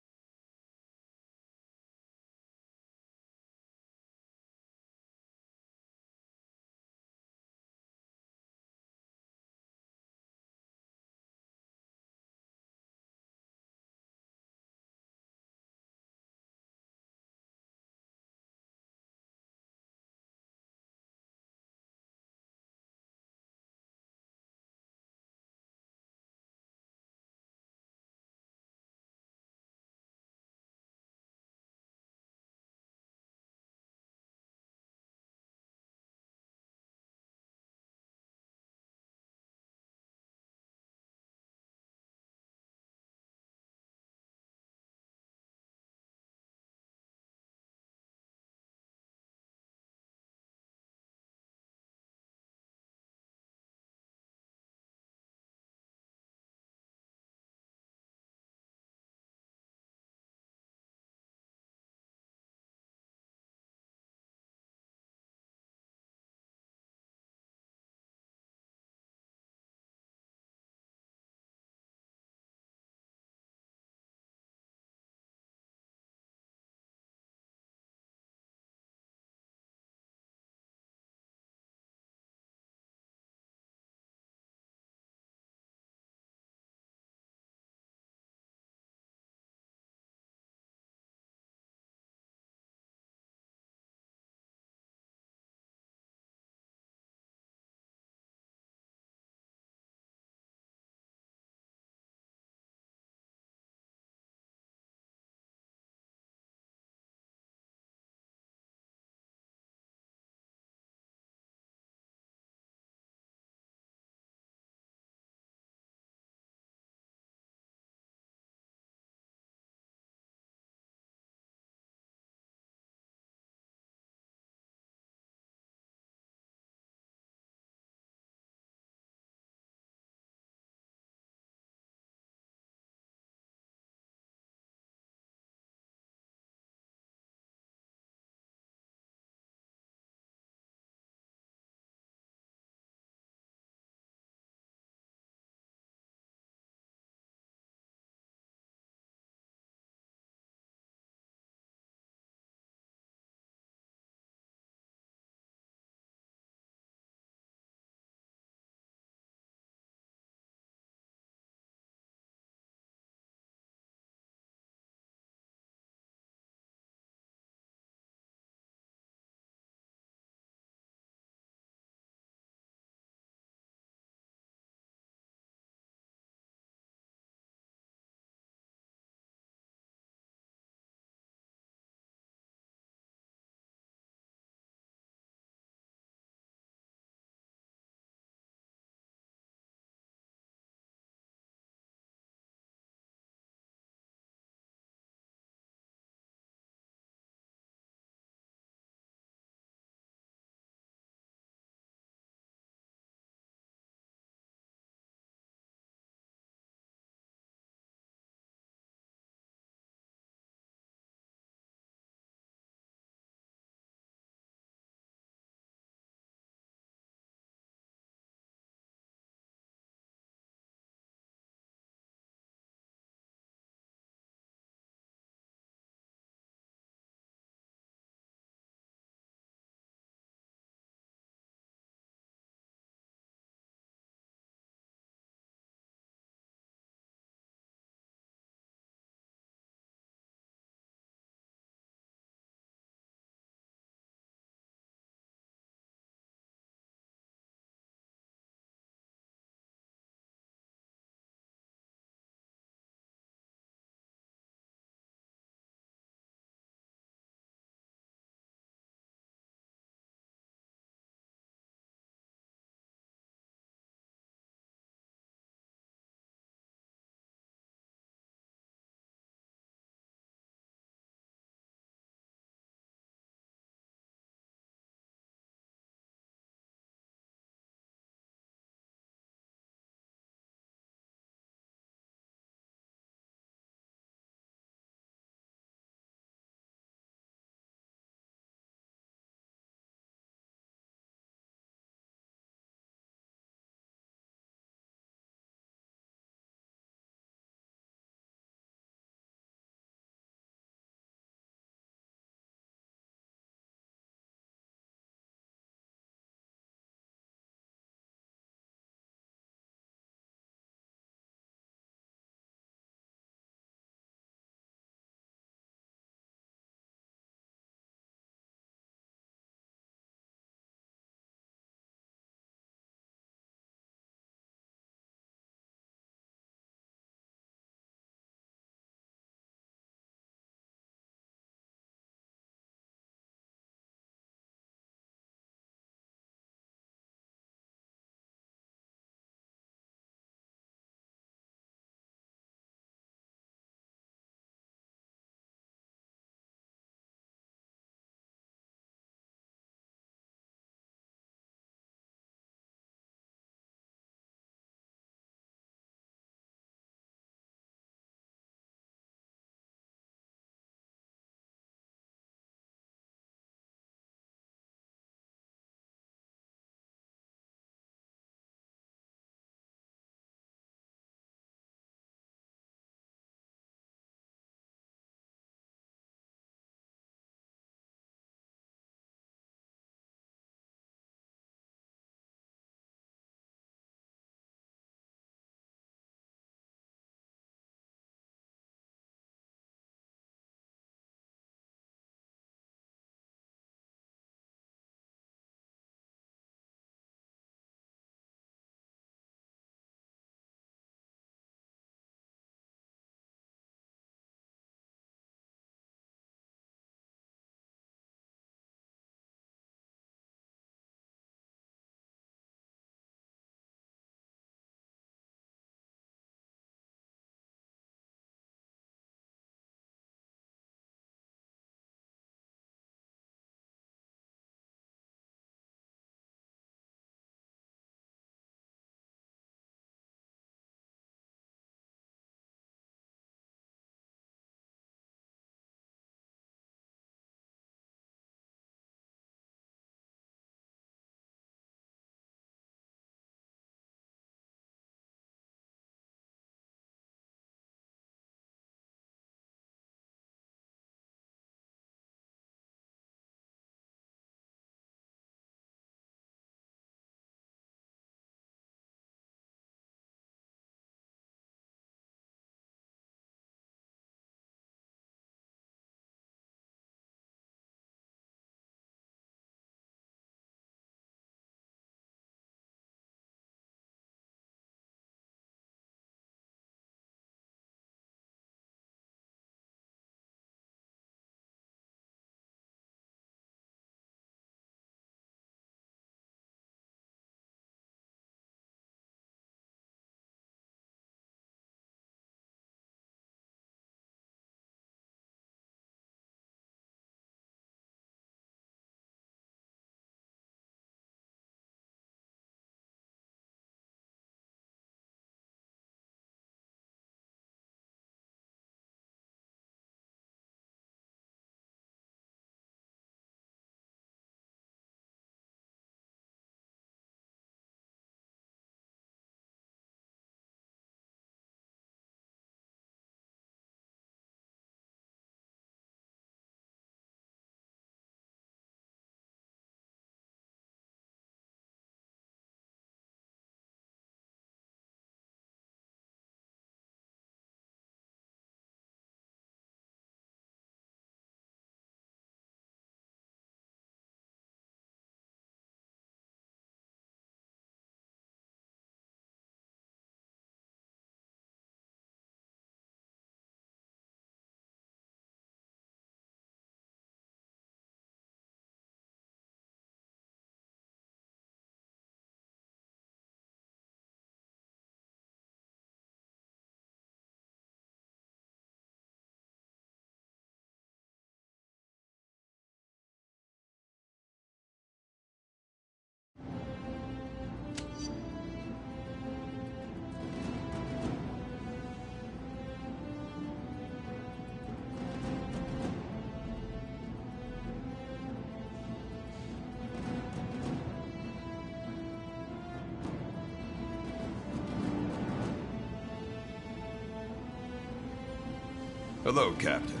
S2: Hello, Captain.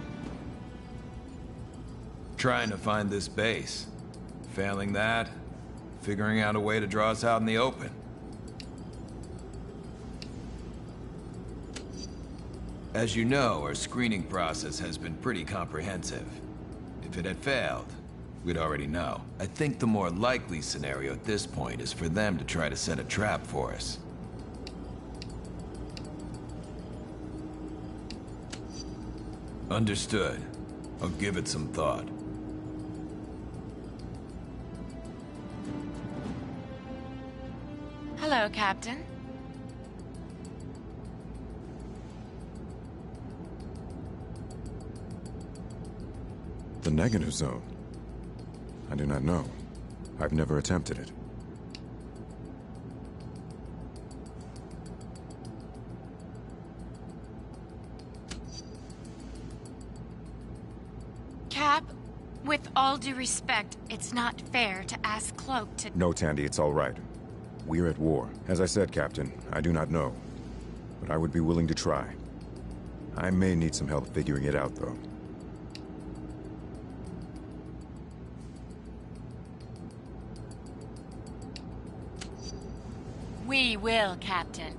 S2: Trying to find this base. Failing that, figuring out a way to draw us out in the open. As you know, our screening process has been pretty comprehensive. If it had failed, we'd already know. I think the more likely scenario at this point is for them to try to set a trap for us. Understood. I'll give it some thought.
S6: Hello, Captain.
S17: The negative zone? I do not know. I've never attempted it.
S6: Cap, with all due respect, it's not fair to ask Cloak to—
S17: No, Tandy, it's all right. We're at war. As I said, Captain, I do not know. But I would be willing to try. I may need some help figuring it out, though.
S6: We will, Captain.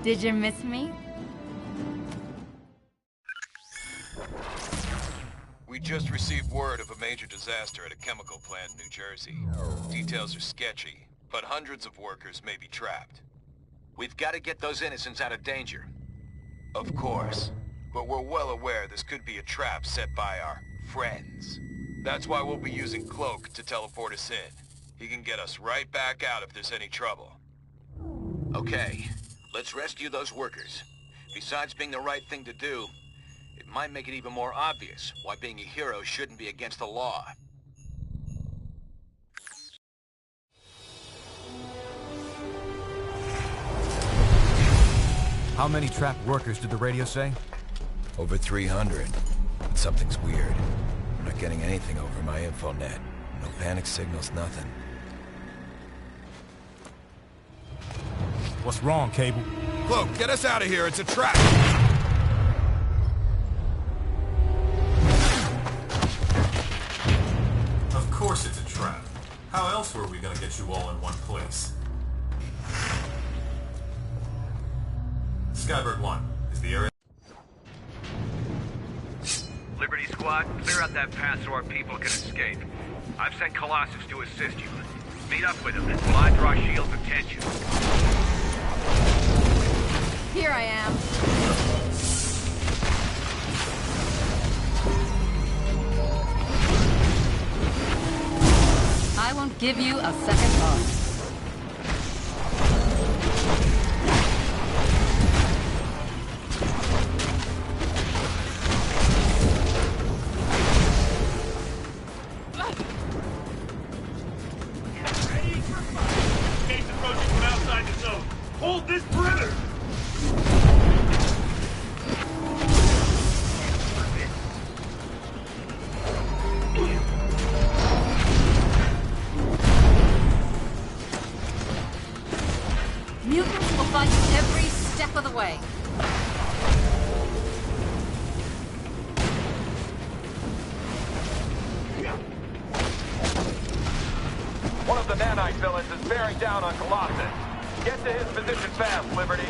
S5: Did you miss me?
S13: We just received word of a major disaster at a chemical plant in New Jersey. Details are sketchy, but hundreds of workers may be trapped.
S11: We've got to get those innocents out of danger.
S13: Of course, but we're well aware this could be a trap set by our friends. That's why we'll be using Cloak to teleport us in. He can get us right back out if there's any trouble.
S11: Okay, let's rescue those workers. Besides being the right thing to do, it might make it even more obvious why being a hero shouldn't be against the law.
S12: How many trapped workers did the radio say?
S2: Over 300. But something's weird. I'm not getting anything over my infonet. No panic signals, nothing.
S4: What's wrong, Cable?
S2: Cloak, get us out of here! It's a trap!
S9: Of course it's a trap. How else were we gonna get you all in one place? Skybird 1, is the area...
S23: Liberty Squad, clear out that path so our people can escape. I've sent Colossus to assist you. Meet up with him, and while I draw Shield's attention.
S5: Here I am. I won't give you a second thought.
S14: Hold this perimeter!
S5: Mutants will fight you every step of the way.
S10: One of the nanite villains is bearing down on Colossus. Get to his position fast, Liberty.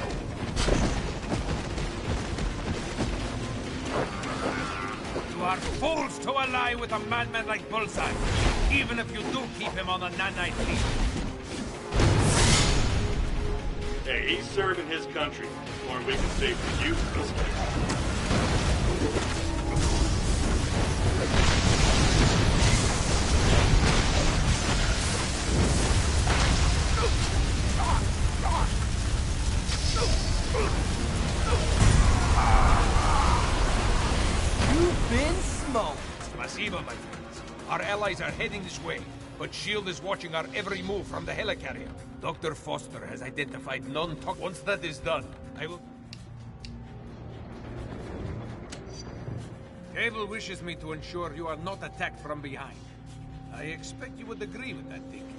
S14: You are fools to ally with a madman like Bullseye, even if you do keep him on the nanite lead.
S3: He's serving his country. More we can say for you,
S16: You've been smoked.
S1: Spasiba, my friends. Our allies are heading this way, but S.H.I.E.L.D. is watching our every move from the helicarrier. Dr. Foster has identified non-toxic... Once that is done, I will... Cable wishes me to ensure you are not attacked from behind. I expect you would agree with that thinking.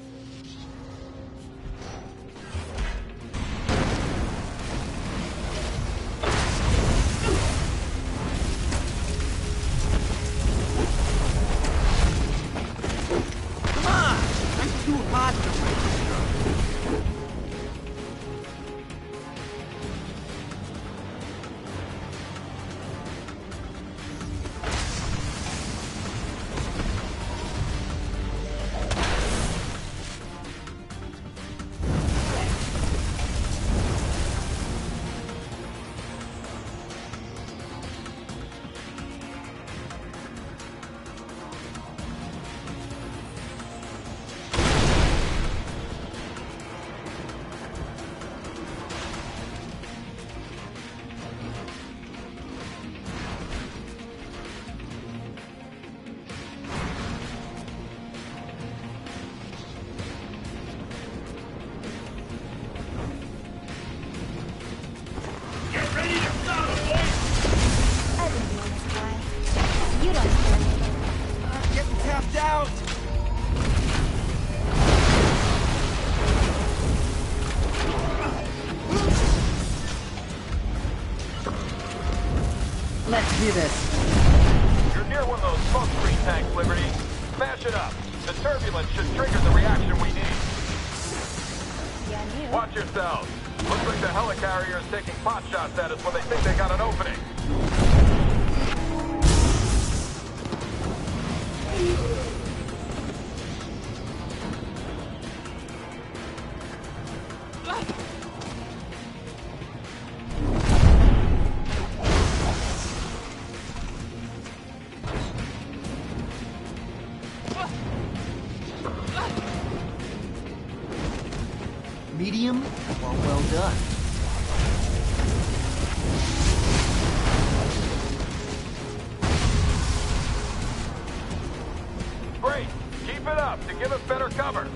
S16: Let's do this.
S10: You're near one of those smoke screen tanks, Liberty. Smash it up. The turbulence should trigger the reaction we need. Watch yourselves. Looks like the helicarrier is taking pot shots at us when they think they got an opening.
S16: Medium or well done?
S10: Great. Keep it up to give us better cover.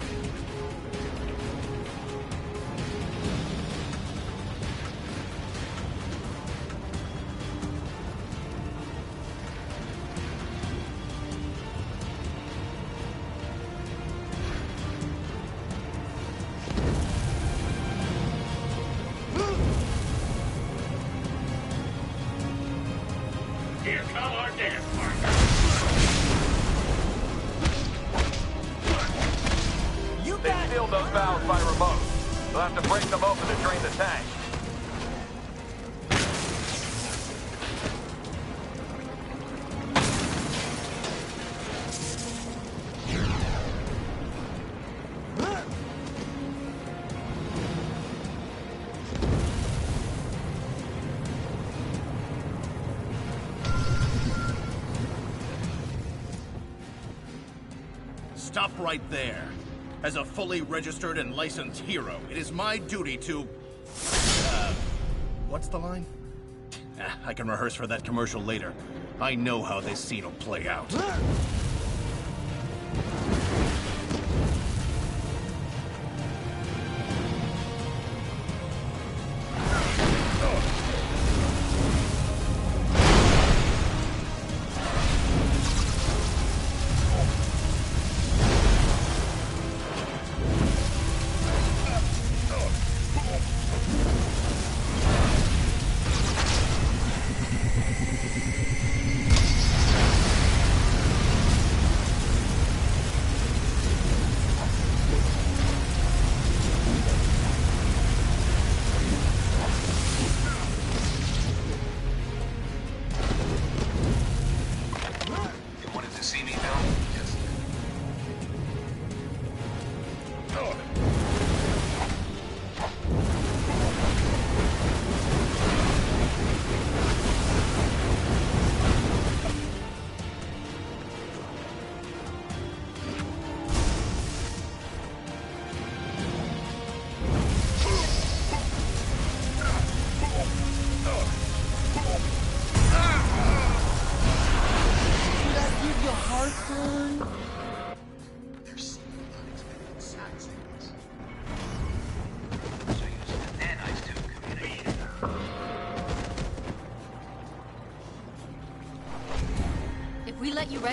S3: Here come our dance partners.
S10: They sealed those valves by remote. We'll have to break them open to drain the tank.
S8: Stop right there. As a fully registered and licensed hero, it is my duty to... what's the line? I can rehearse for that commercial later. I know how this scene will play out.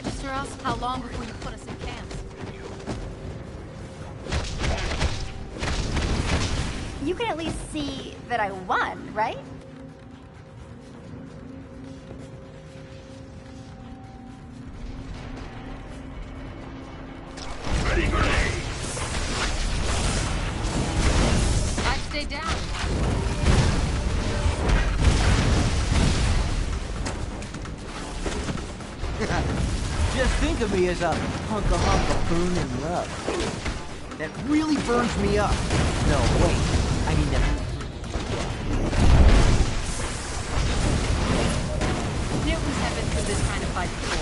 S18: register us? How long before you put us in camps?
S5: You can at least see that I won, right?
S18: Ready, grenade! I'd stay down.
S16: Just think of me as a hunk of burning love. That really burns me up. No, wait. I mean that.
S6: Newtons have been through this kind of fight before.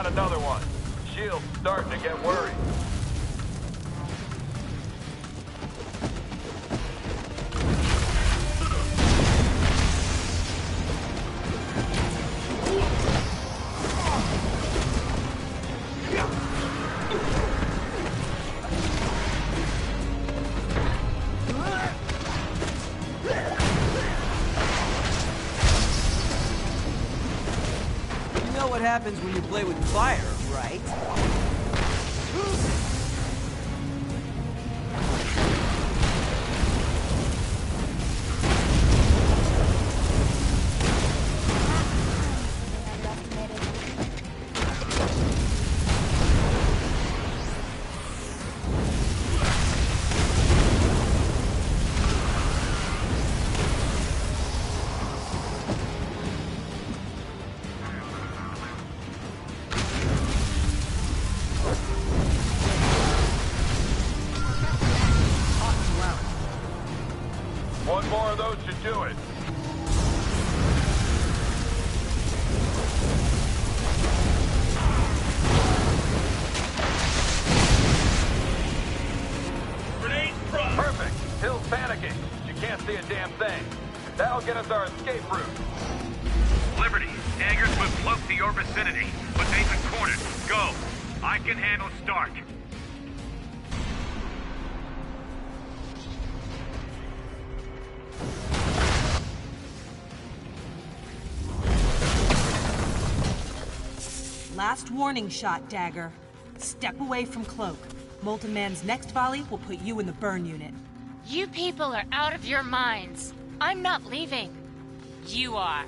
S10: Another one. Shield's starting to get worried.
S16: What happens when you play with fire, right?
S10: One more of those should do it. Perfect. Hill's panicking. She can't see a damn thing. That'll get us our escape route.
S23: Liberty, Daggers will cloak to your vicinity, but they've been cornered. Go. I can handle Stark.
S20: Last warning shot, Dagger. Step away from Cloak. Molten Man's next volley will put you in the burn unit.
S6: You people are out of your minds. I'm not leaving. You are.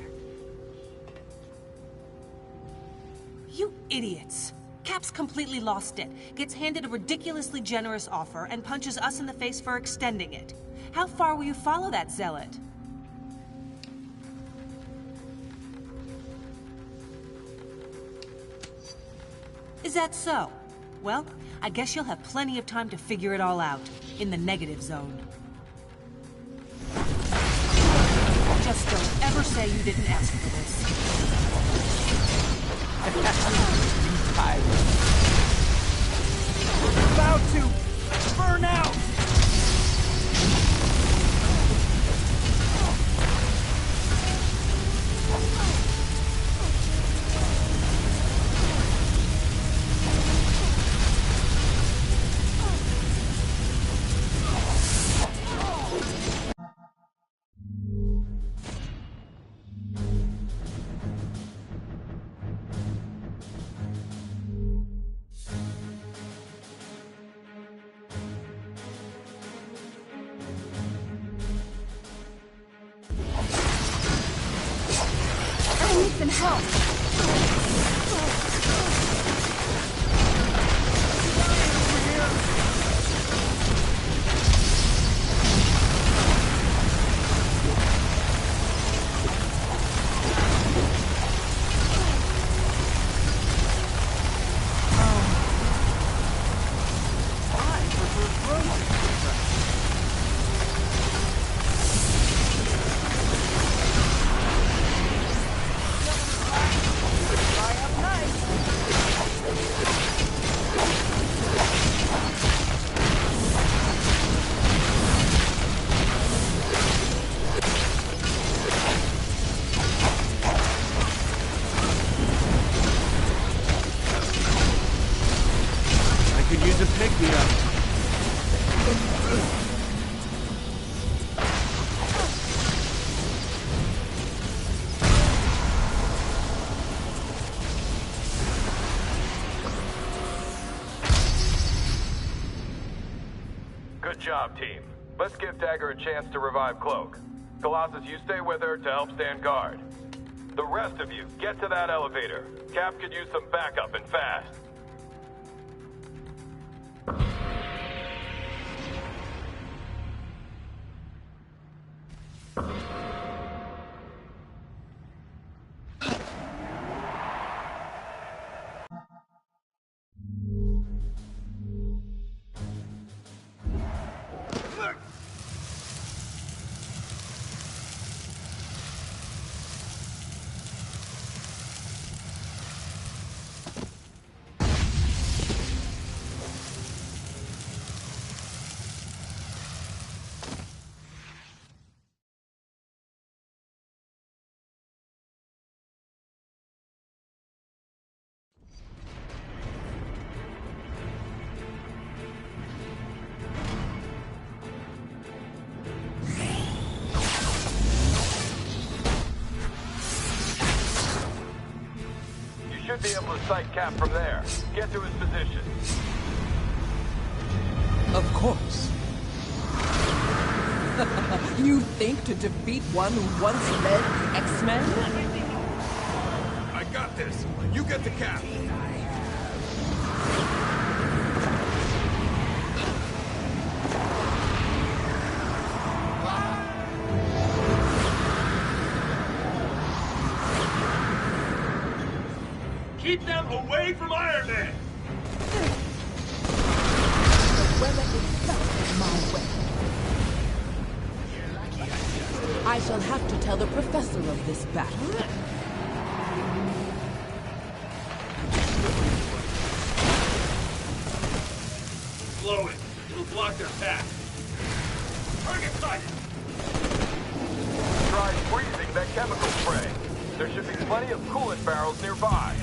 S20: You idiots. Cap's completely lost it, gets handed a ridiculously generous offer, and punches us in the face for extending it. How far will you follow that zealot? Is that so? Well, I guess you'll have plenty of time to figure it all out, in the negative zone. Just don't ever say you didn't ask for this.
S16: We're about to burn out!
S5: Some help.
S16: use a pick-me-up.
S10: Good job, team. Let's give Dagger a chance to revive Cloak. Colossus, you stay with her to help stand guard. The rest of you, get to that elevator. Cap could use some backup and fast. Should be able to sight Cap from there. Get to his position.
S7: Of course. You think to defeat one who once led the X-Men?
S1: I got this. You get the Cap.
S3: Keep them away from Iron Man!
S7: The weather itself is my weapon. I shall have to tell the professor of this battle.
S3: Slow it. It'll block their path. Target sighted!
S10: Try freezing that chemical spray. There should be plenty of coolant barrels nearby.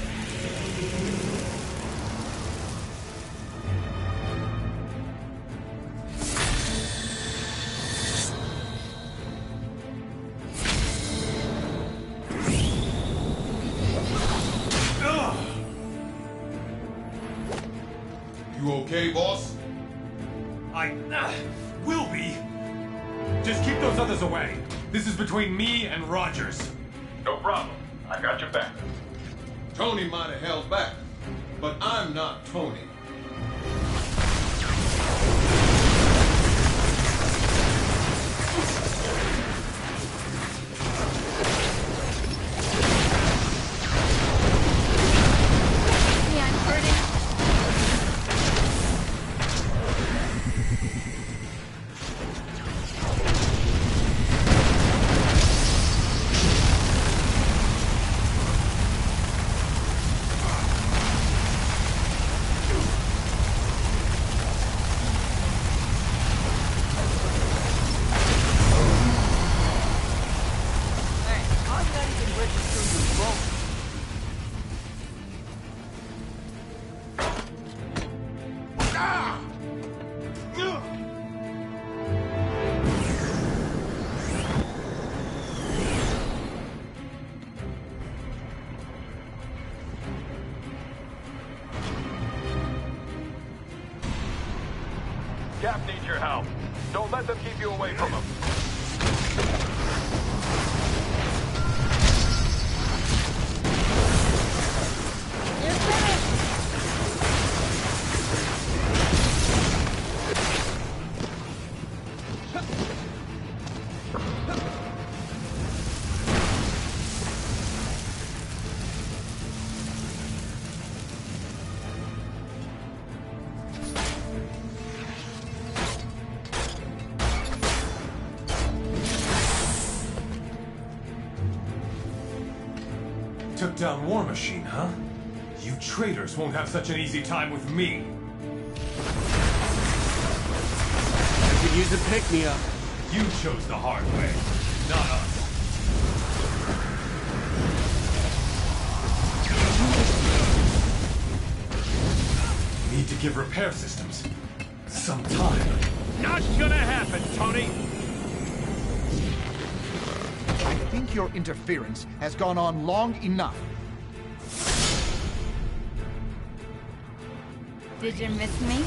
S1: You okay, boss?
S9: I will be. Just keep those others away. This is between me and Rogers.
S10: No problem. I got your back.
S1: Tony might have held back, but I'm not Tony.
S18: Yeah, I'm hurting.
S10: Cap needs your help. Don't let them keep you away from him.
S9: Took down War Machine, huh? You traitors won't have such an easy time with me.
S16: I could use a pick-me-up.
S9: You chose the hard way, not us. need to give repair systems some time.
S15: Not gonna happen, Tony!
S21: I think your interference has gone on long enough.
S5: Did you miss me?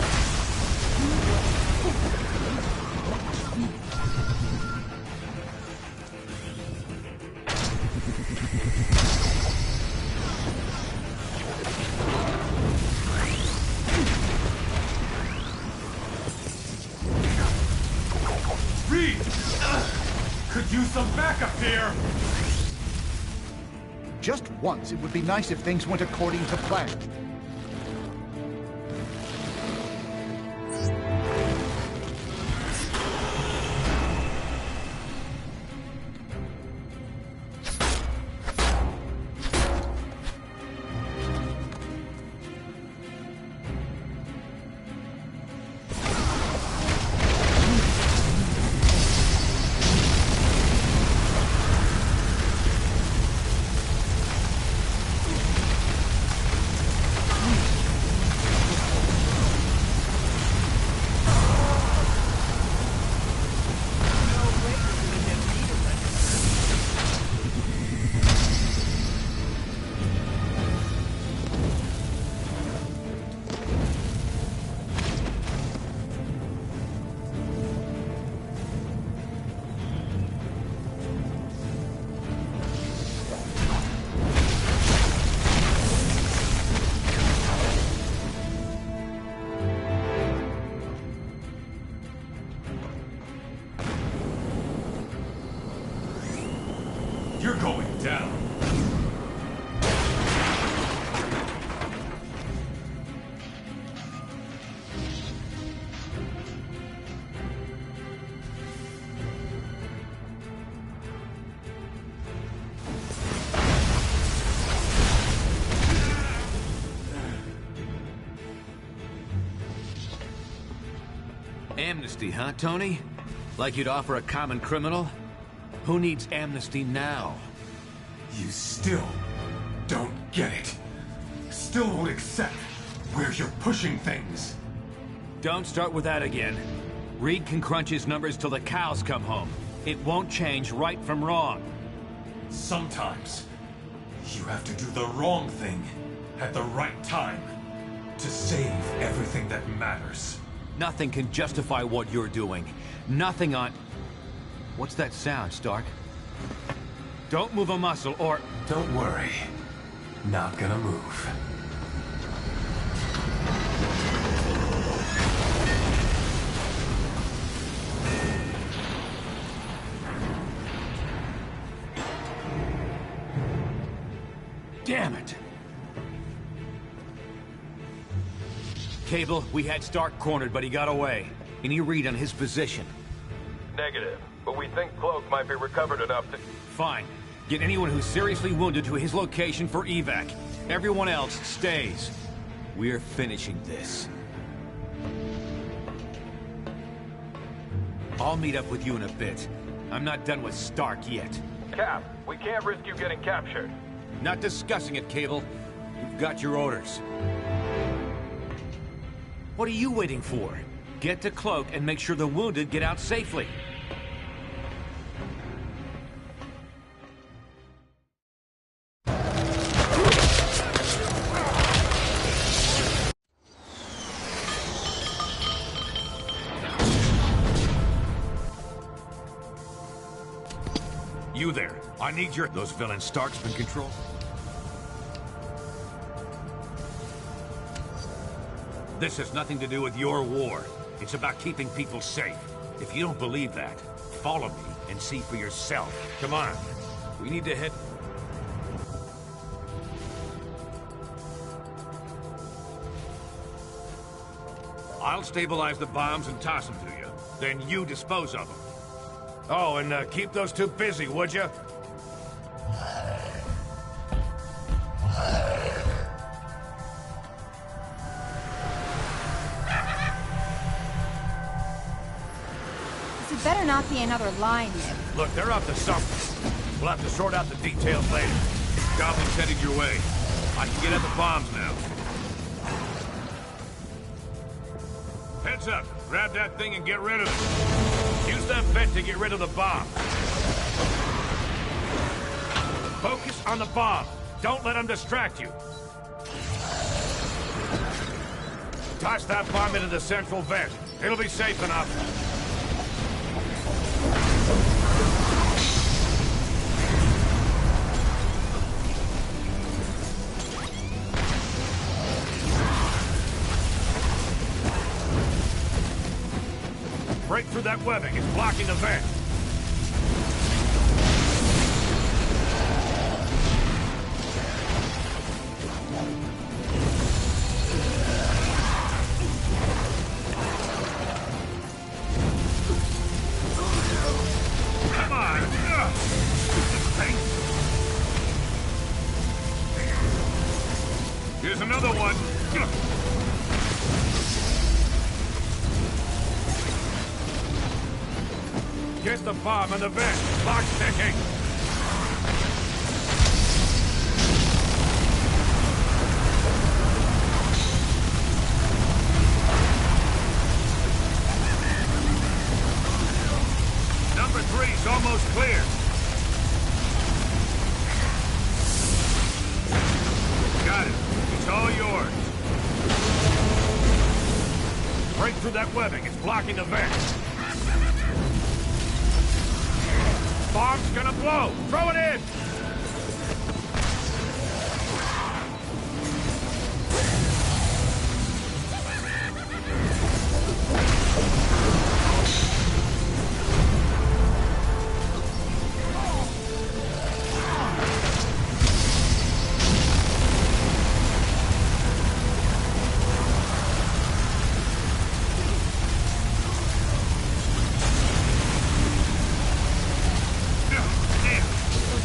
S9: Reed! Could use some backup here!
S21: Just once, it would be nice if things went according to plan.
S9: You're going down.
S12: Amnesty, huh, Tony? Like you'd offer a common criminal? Who needs amnesty now?
S9: You still don't get it. Still won't accept where you're pushing things.
S12: Don't start with that again. Reed can crunch his numbers till the cows come home. It won't change right from wrong.
S9: Sometimes, you have to do the wrong thing at the right time to save everything that matters.
S12: Nothing can justify what you're doing. Nothing on... What's that sound, Stark? Don't move a muscle, or...
S9: Don't worry. Not gonna move.
S12: Damn it! Cable, we had Stark cornered, but he got away. Any read on his position?
S10: Negative, but we think Cloak might be recovered enough to...
S12: Fine. Get anyone who's seriously wounded to his location for evac. Everyone else stays. We're finishing this. I'll meet up with you in a bit. I'm not done with Stark yet.
S10: Cap, we can't risk you getting captured.
S12: Not discussing it, Cable. You've got your orders. What are you waiting for? Get to Cloak and make sure the wounded get out safely. You there. I need your... Those villains Stark's been controlled. This has nothing to do with your war. It's about keeping people safe. If you don't believe that, follow me and see for yourself. Come on. We need to head... I'll stabilize the bombs and toss them to you. Then you dispose of them. Oh, and keep those two busy, would you?
S5: This better not be another line, Nip.
S12: Look, they're up to something. We'll have to sort out the details later. Goblin's heading your way. I can get at the bombs now. Heads up. Grab that thing and get rid of it. Use that vent to get rid of the bomb. Focus on the bomb. Don't let them distract you. Toss that bomb into the central vent. It'll be safe enough. Break through that webbing. It's blocking the vent. Come on. Here's another one. Get the bomb in the vent. Clock ticking. Number 3's almost clear. Got it. It's all yours. Break through that webbing. It's blocking the vent. Bomb's gonna blow! Throw it in!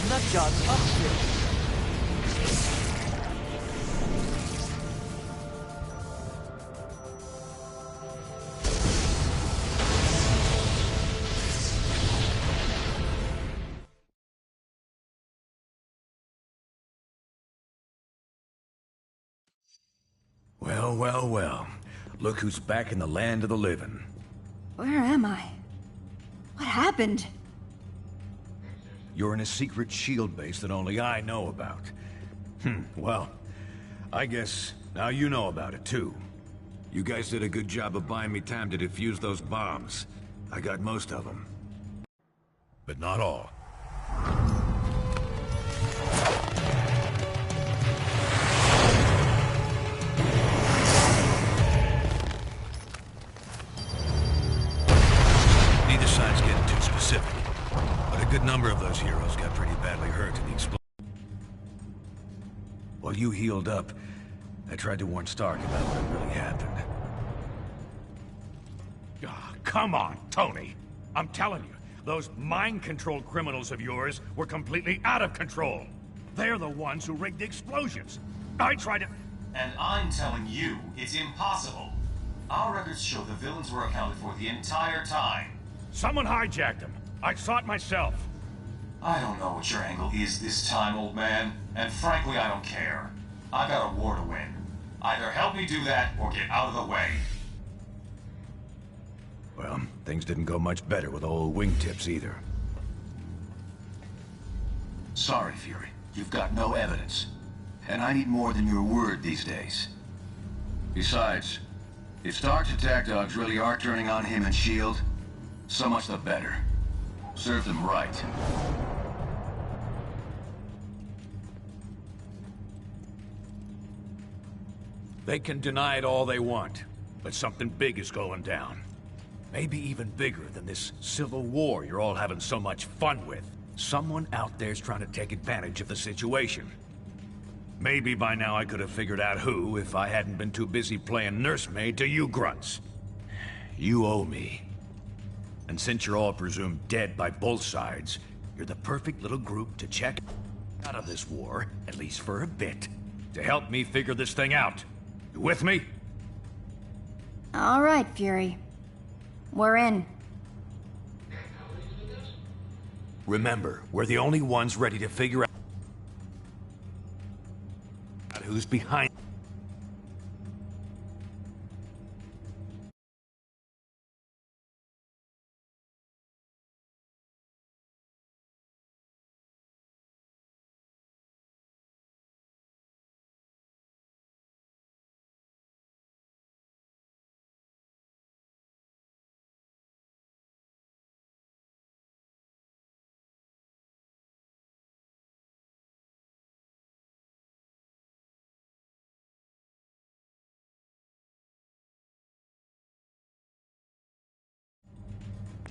S16: Nutjob's up here.
S12: Well, well, well. Look who's back in the land of the living.
S5: Where am I? What happened?
S12: You're in a secret SHIELD base that only I know about. Well, I guess now you know about it too. You guys did a good job of buying me time to defuse those bombs. I got most of them. But not all. Neither side's getting too specific. But a good number of those heroes got pretty badly hurt in the explosion. While you healed up, I tried to warn Stark about what really happened.
S15: Come on, Tony. I'm telling you, those mind-controlled criminals of yours were completely out of control. They're the ones who rigged the explosions. I tried to...
S17: And I'm telling you, it's impossible. Our records show the villains were accounted for the entire time.
S15: Someone hijacked them. I saw it myself.
S17: I don't know what your angle is this time, old man. And frankly, I don't care. I got a war to win. Either help me do that, or get out of the way.
S12: Well, things didn't go much better with old wingtips either.
S17: Sorry, Fury. You've got no evidence. And I need more than your word these days. Besides, if Stark's attack dogs really are turning on him and S.H.I.E.L.D., so much the better. Serve them right.
S12: They can deny it all they want, but something big is going down. Maybe even bigger than this civil war you're all having so much fun with. Someone out there's trying to take advantage of the situation. Maybe by now I could have figured out who if I hadn't been too busy playing nursemaid to you grunts. You owe me. And since you're all presumed dead by both sides, you're the perfect little group to check out of this war, at least for a bit, to help me figure this thing out. You with me?
S5: All right, Fury. We're in.
S12: Remember, we're the only ones ready to figure out who's behind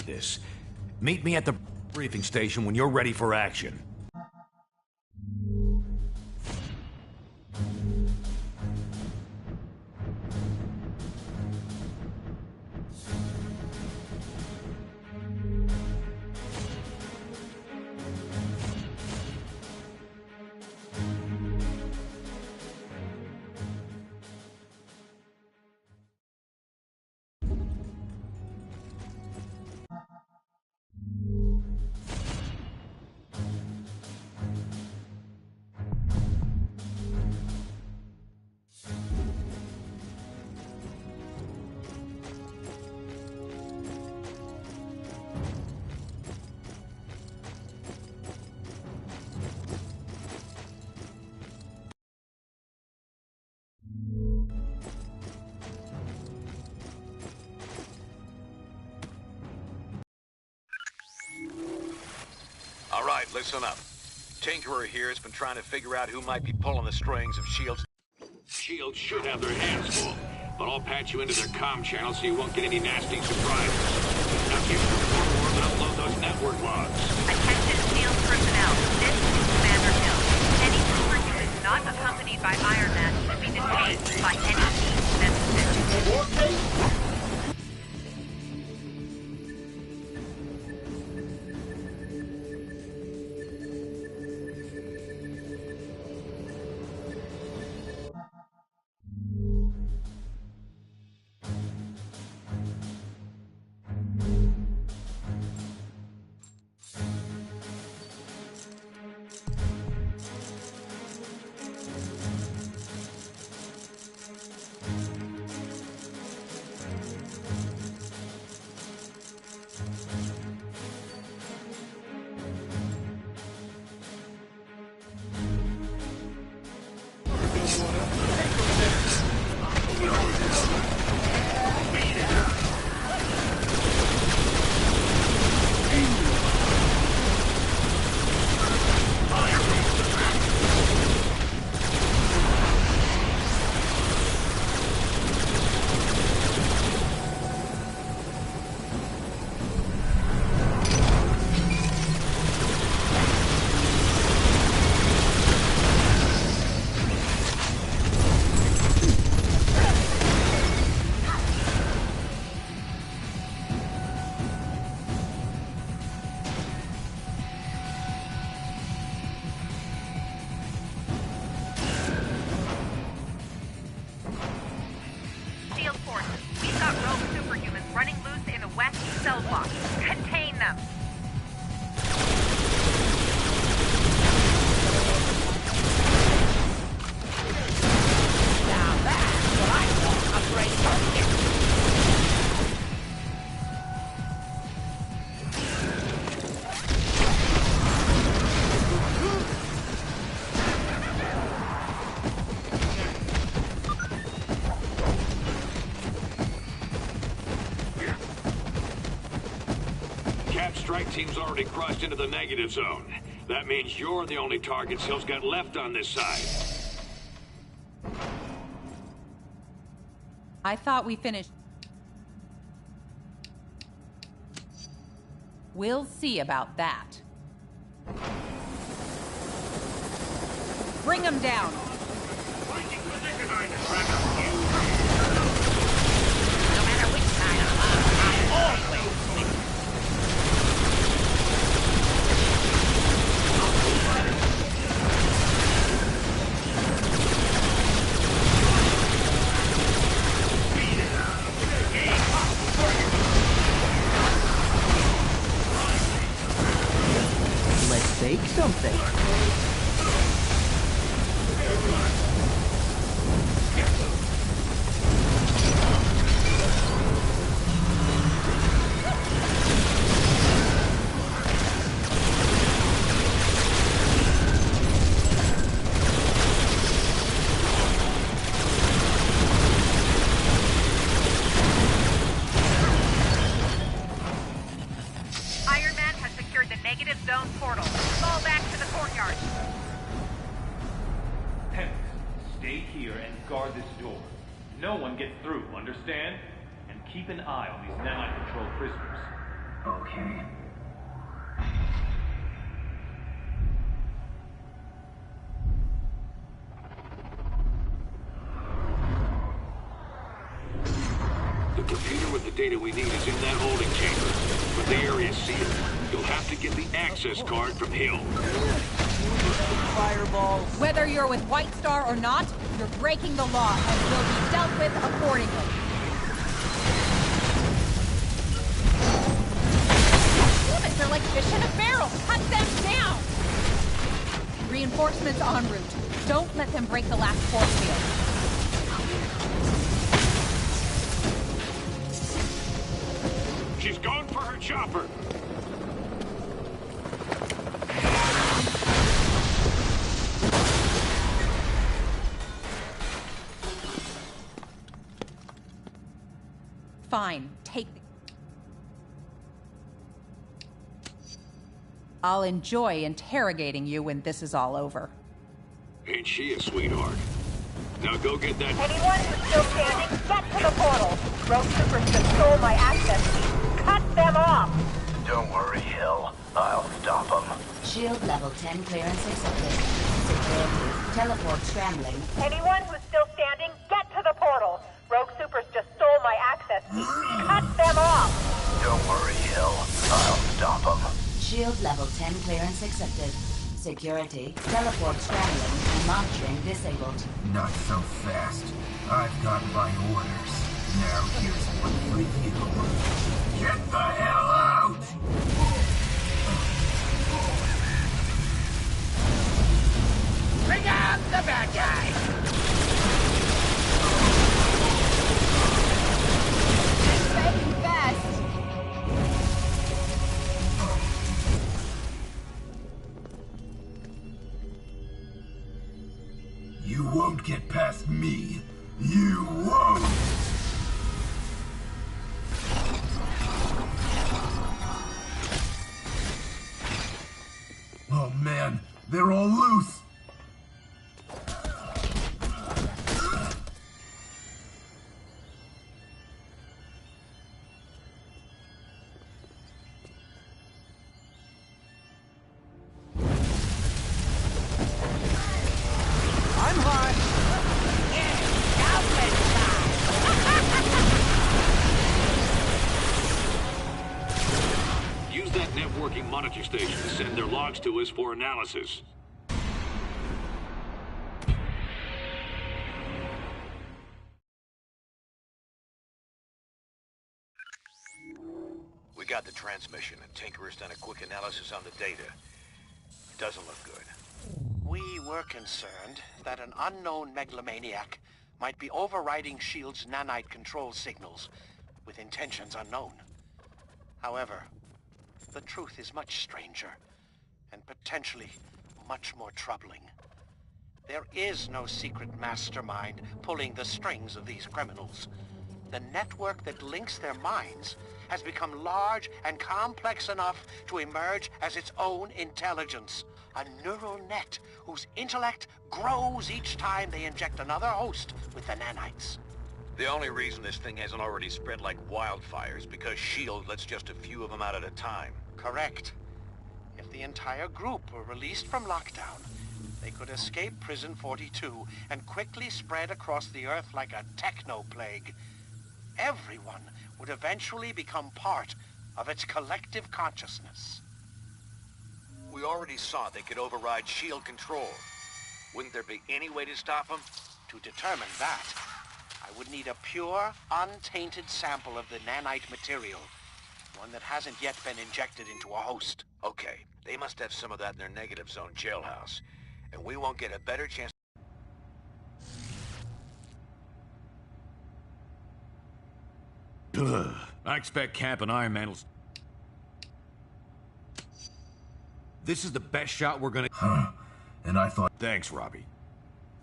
S12: this. Meet me at the briefing station when you're ready for action.
S11: All right, listen up. Tinkerer here has been trying to figure out who might be pulling the strings of S.H.I.E.L.D.'s...
S23: S.H.I.E.L.D. should have their hands full, but I'll patch you into their comm channel so you won't get any nasty surprises. Now give your forward and upload those network logs.
S13: Attention S.H.I.E.L.D. personnel. This is Commander Hill. Any superhuman not accompanied by Iron Man should be detained by any means necessary.
S23: Strike team's already crossed into the negative zone. That means you're the only target S.H.I.E.L.D's got left on this side.
S19: I thought we finished. We'll see about that. Bring them down.
S13: No matter which side I'm on, I always win.
S16: Let's bake something.
S9: guard this door. No one gets through, understand? And keep an eye on these nanite-controlled prisoners.
S17: Okay.
S23: The computer with the data we need is in that holding chamber, but the area's sealed. You'll have to get the access card from Hill.
S19: Fireballs. Whether you're with White Star or not, you're breaking the law and will be dealt with accordingly. Damn it, they're like fish in a barrel. Cut them down! Reinforcements en route. Don't let them break the last force field.
S23: She's going for her chopper.
S19: Fine, take the... I'll enjoy interrogating you when this is all over.
S23: Ain't she a sweetheart? Now go get that...
S13: Anyone who's still standing, get to the portal. Rogue Troopers just stole my access key. Cut them off!
S17: Don't worry, Hill. I'll stop them.
S2: Shield level 10 clearance accepted. Security. Teleport scrambling.
S13: Anyone who's still standing, get to the portal. Rogue Supers just stole my access key. Cut them off!
S17: Don't worry, Hill. I'll stop them.
S2: Shield level 10 clearance accepted. Security. Teleport scrambling and monitoring disabled.
S17: Not so fast. I've got my orders. Now here's one for you. Get the hell out!
S4: Bring out the bad guy!
S18: Very fast.
S17: You won't get past me. You won't! Oh man, they're all loose!
S4: I'm hot.
S23: Use that networking monitor station to send their logs to us for analysis.
S11: We got the transmission, and Tinkerer's done a quick analysis on the data. It doesn't look good.
S22: We were concerned that an unknown megalomaniac might be overriding S.H.I.E.L.D.'s nanite control signals with intentions unknown. However, the truth is much stranger and potentially much more troubling. There is no secret mastermind pulling the strings of these criminals. The network that links their minds has become large and complex enough to emerge as its own intelligence. A neural net whose intellect grows each time they inject another host with the nanites.
S11: The only reason this thing hasn't already spread like wildfire is because S.H.I.E.L.D. lets just a few of them out at a time.
S22: Correct. If the entire group were released from lockdown, they could escape Prison 42 and quickly spread across the Earth like a techno-plague. Everyone would eventually become part of its collective consciousness.
S11: We already saw they could override S.H.I.E.L.D. control. Wouldn't there be any way to stop them?
S22: To determine that, I would need a pure, untainted sample of the nanite material. One that hasn't yet been injected into a host.
S11: Okay, they must have some of that in their negative zone jailhouse. And we won't get a better chance.
S12: Ugh. I expect Cap and Iron Man will... This is the best shot we're gonna...
S17: Huh. And I thought...
S12: Thanks, Robbie.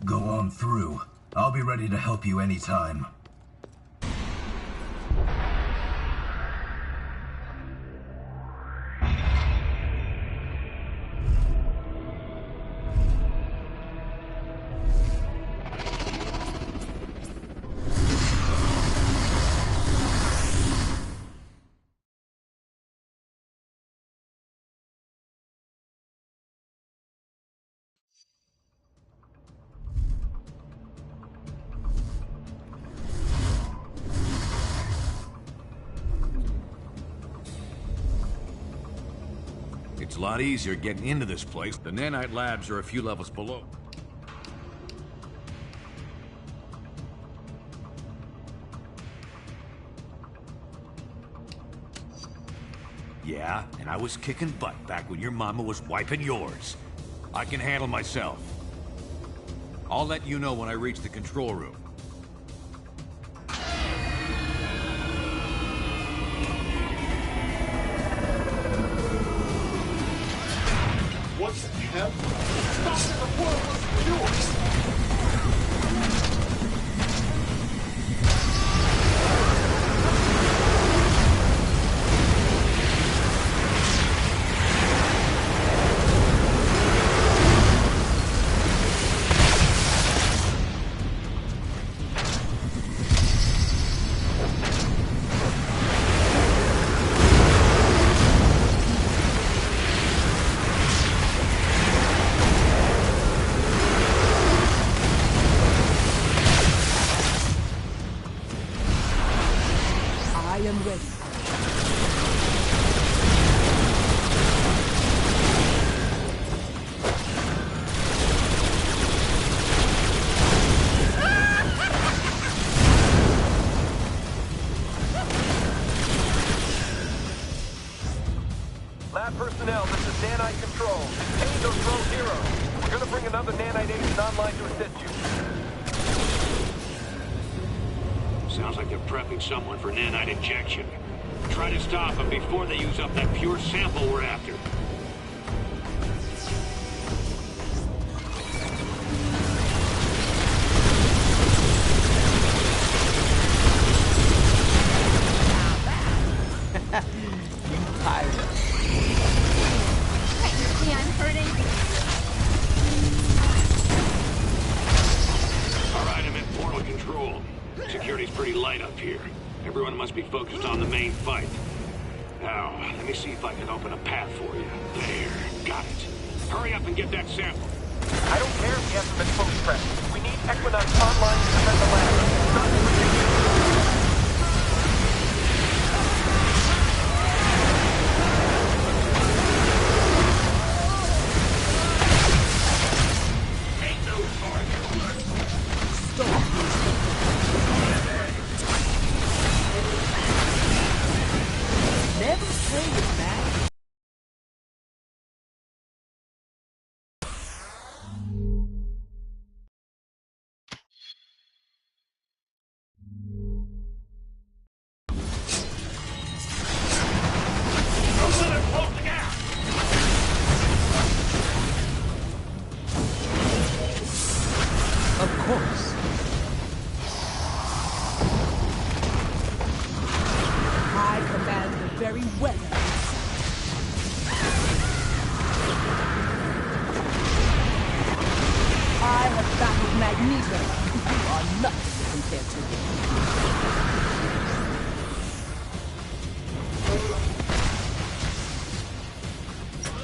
S17: Go on through. I'll be ready to help you anytime.
S12: It's a lot easier getting into this place. The nanite labs are a few levels below. Yeah, and I was kicking butt back when your mama was wiping yours. I can handle myself. I'll let you know when I reach the control room.
S4: What the hell? Stop in the world was yours!
S10: Lab personnel, this is Nanite Control. Hey, those rogue heroes. We're gonna bring another Nanite agent online to assist you.
S23: Sounds like they're prepping someone for nanite injection. Try to stop them before they use up that pure sample we're after.
S16: You pirate.
S18: Technically, I'm hurting.
S23: All right, I'm in portal control. Security's pretty light up here. Everyone must be focused on the main fight. Now, let me see if I can open a path for you. There, got it. Hurry up and get that sample.
S10: I don't care if you have them exposed press. We need Equinox online to defend the lab. Not
S16: Never say it, man. Of course. I command the very weather. I have battled Magneto. You are nuts compared to me.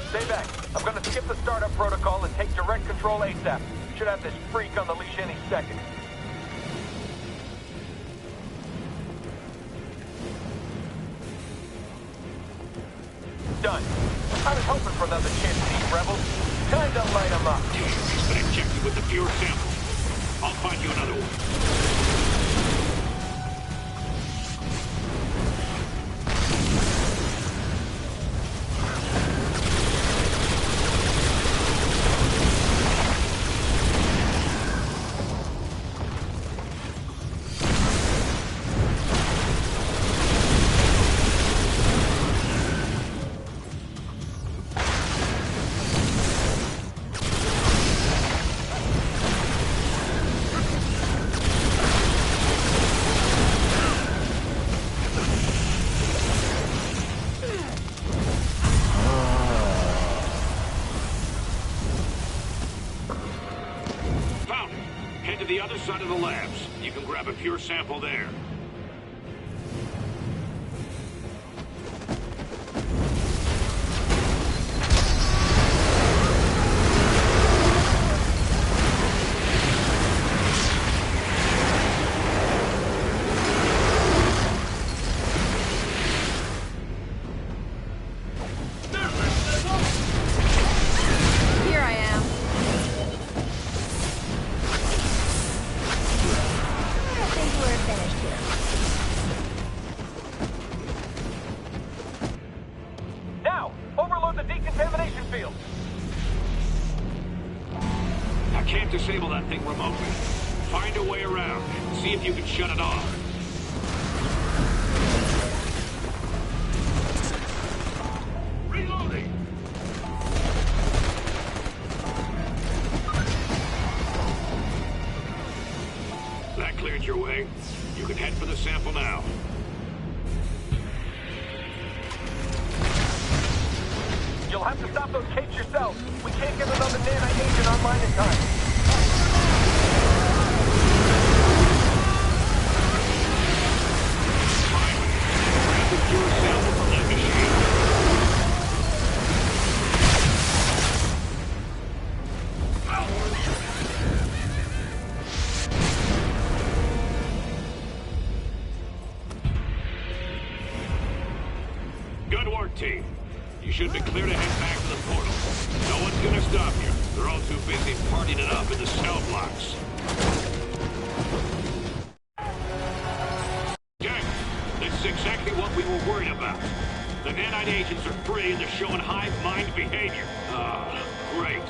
S10: Stay back. I'm gonna skip the startup protocol and take direct control ASAP. Should have this freak on the leash any second. Done. I was hoping for another chance to these rebels. Time to light them up.
S23: He's been injected with the pure sample. I'll find you another one. The other side of the labs. You can grab a pure sample there. disable that thing remotely. Find a way around. See if you can shut it off. Reloading! That cleared your way. You can head for the sample now.
S10: You'll have to stop those capes yourself. We can't get another nanite agent online in time.
S23: Grab the pure sample from that machine. Good work, team. You should be clear to head back to the portal. No one's gonna stop you. They're all too busy partying it up in the cell blocks. Gang, this is exactly what we were worried about. The nanite agents are free and they're showing hive mind behavior. Great.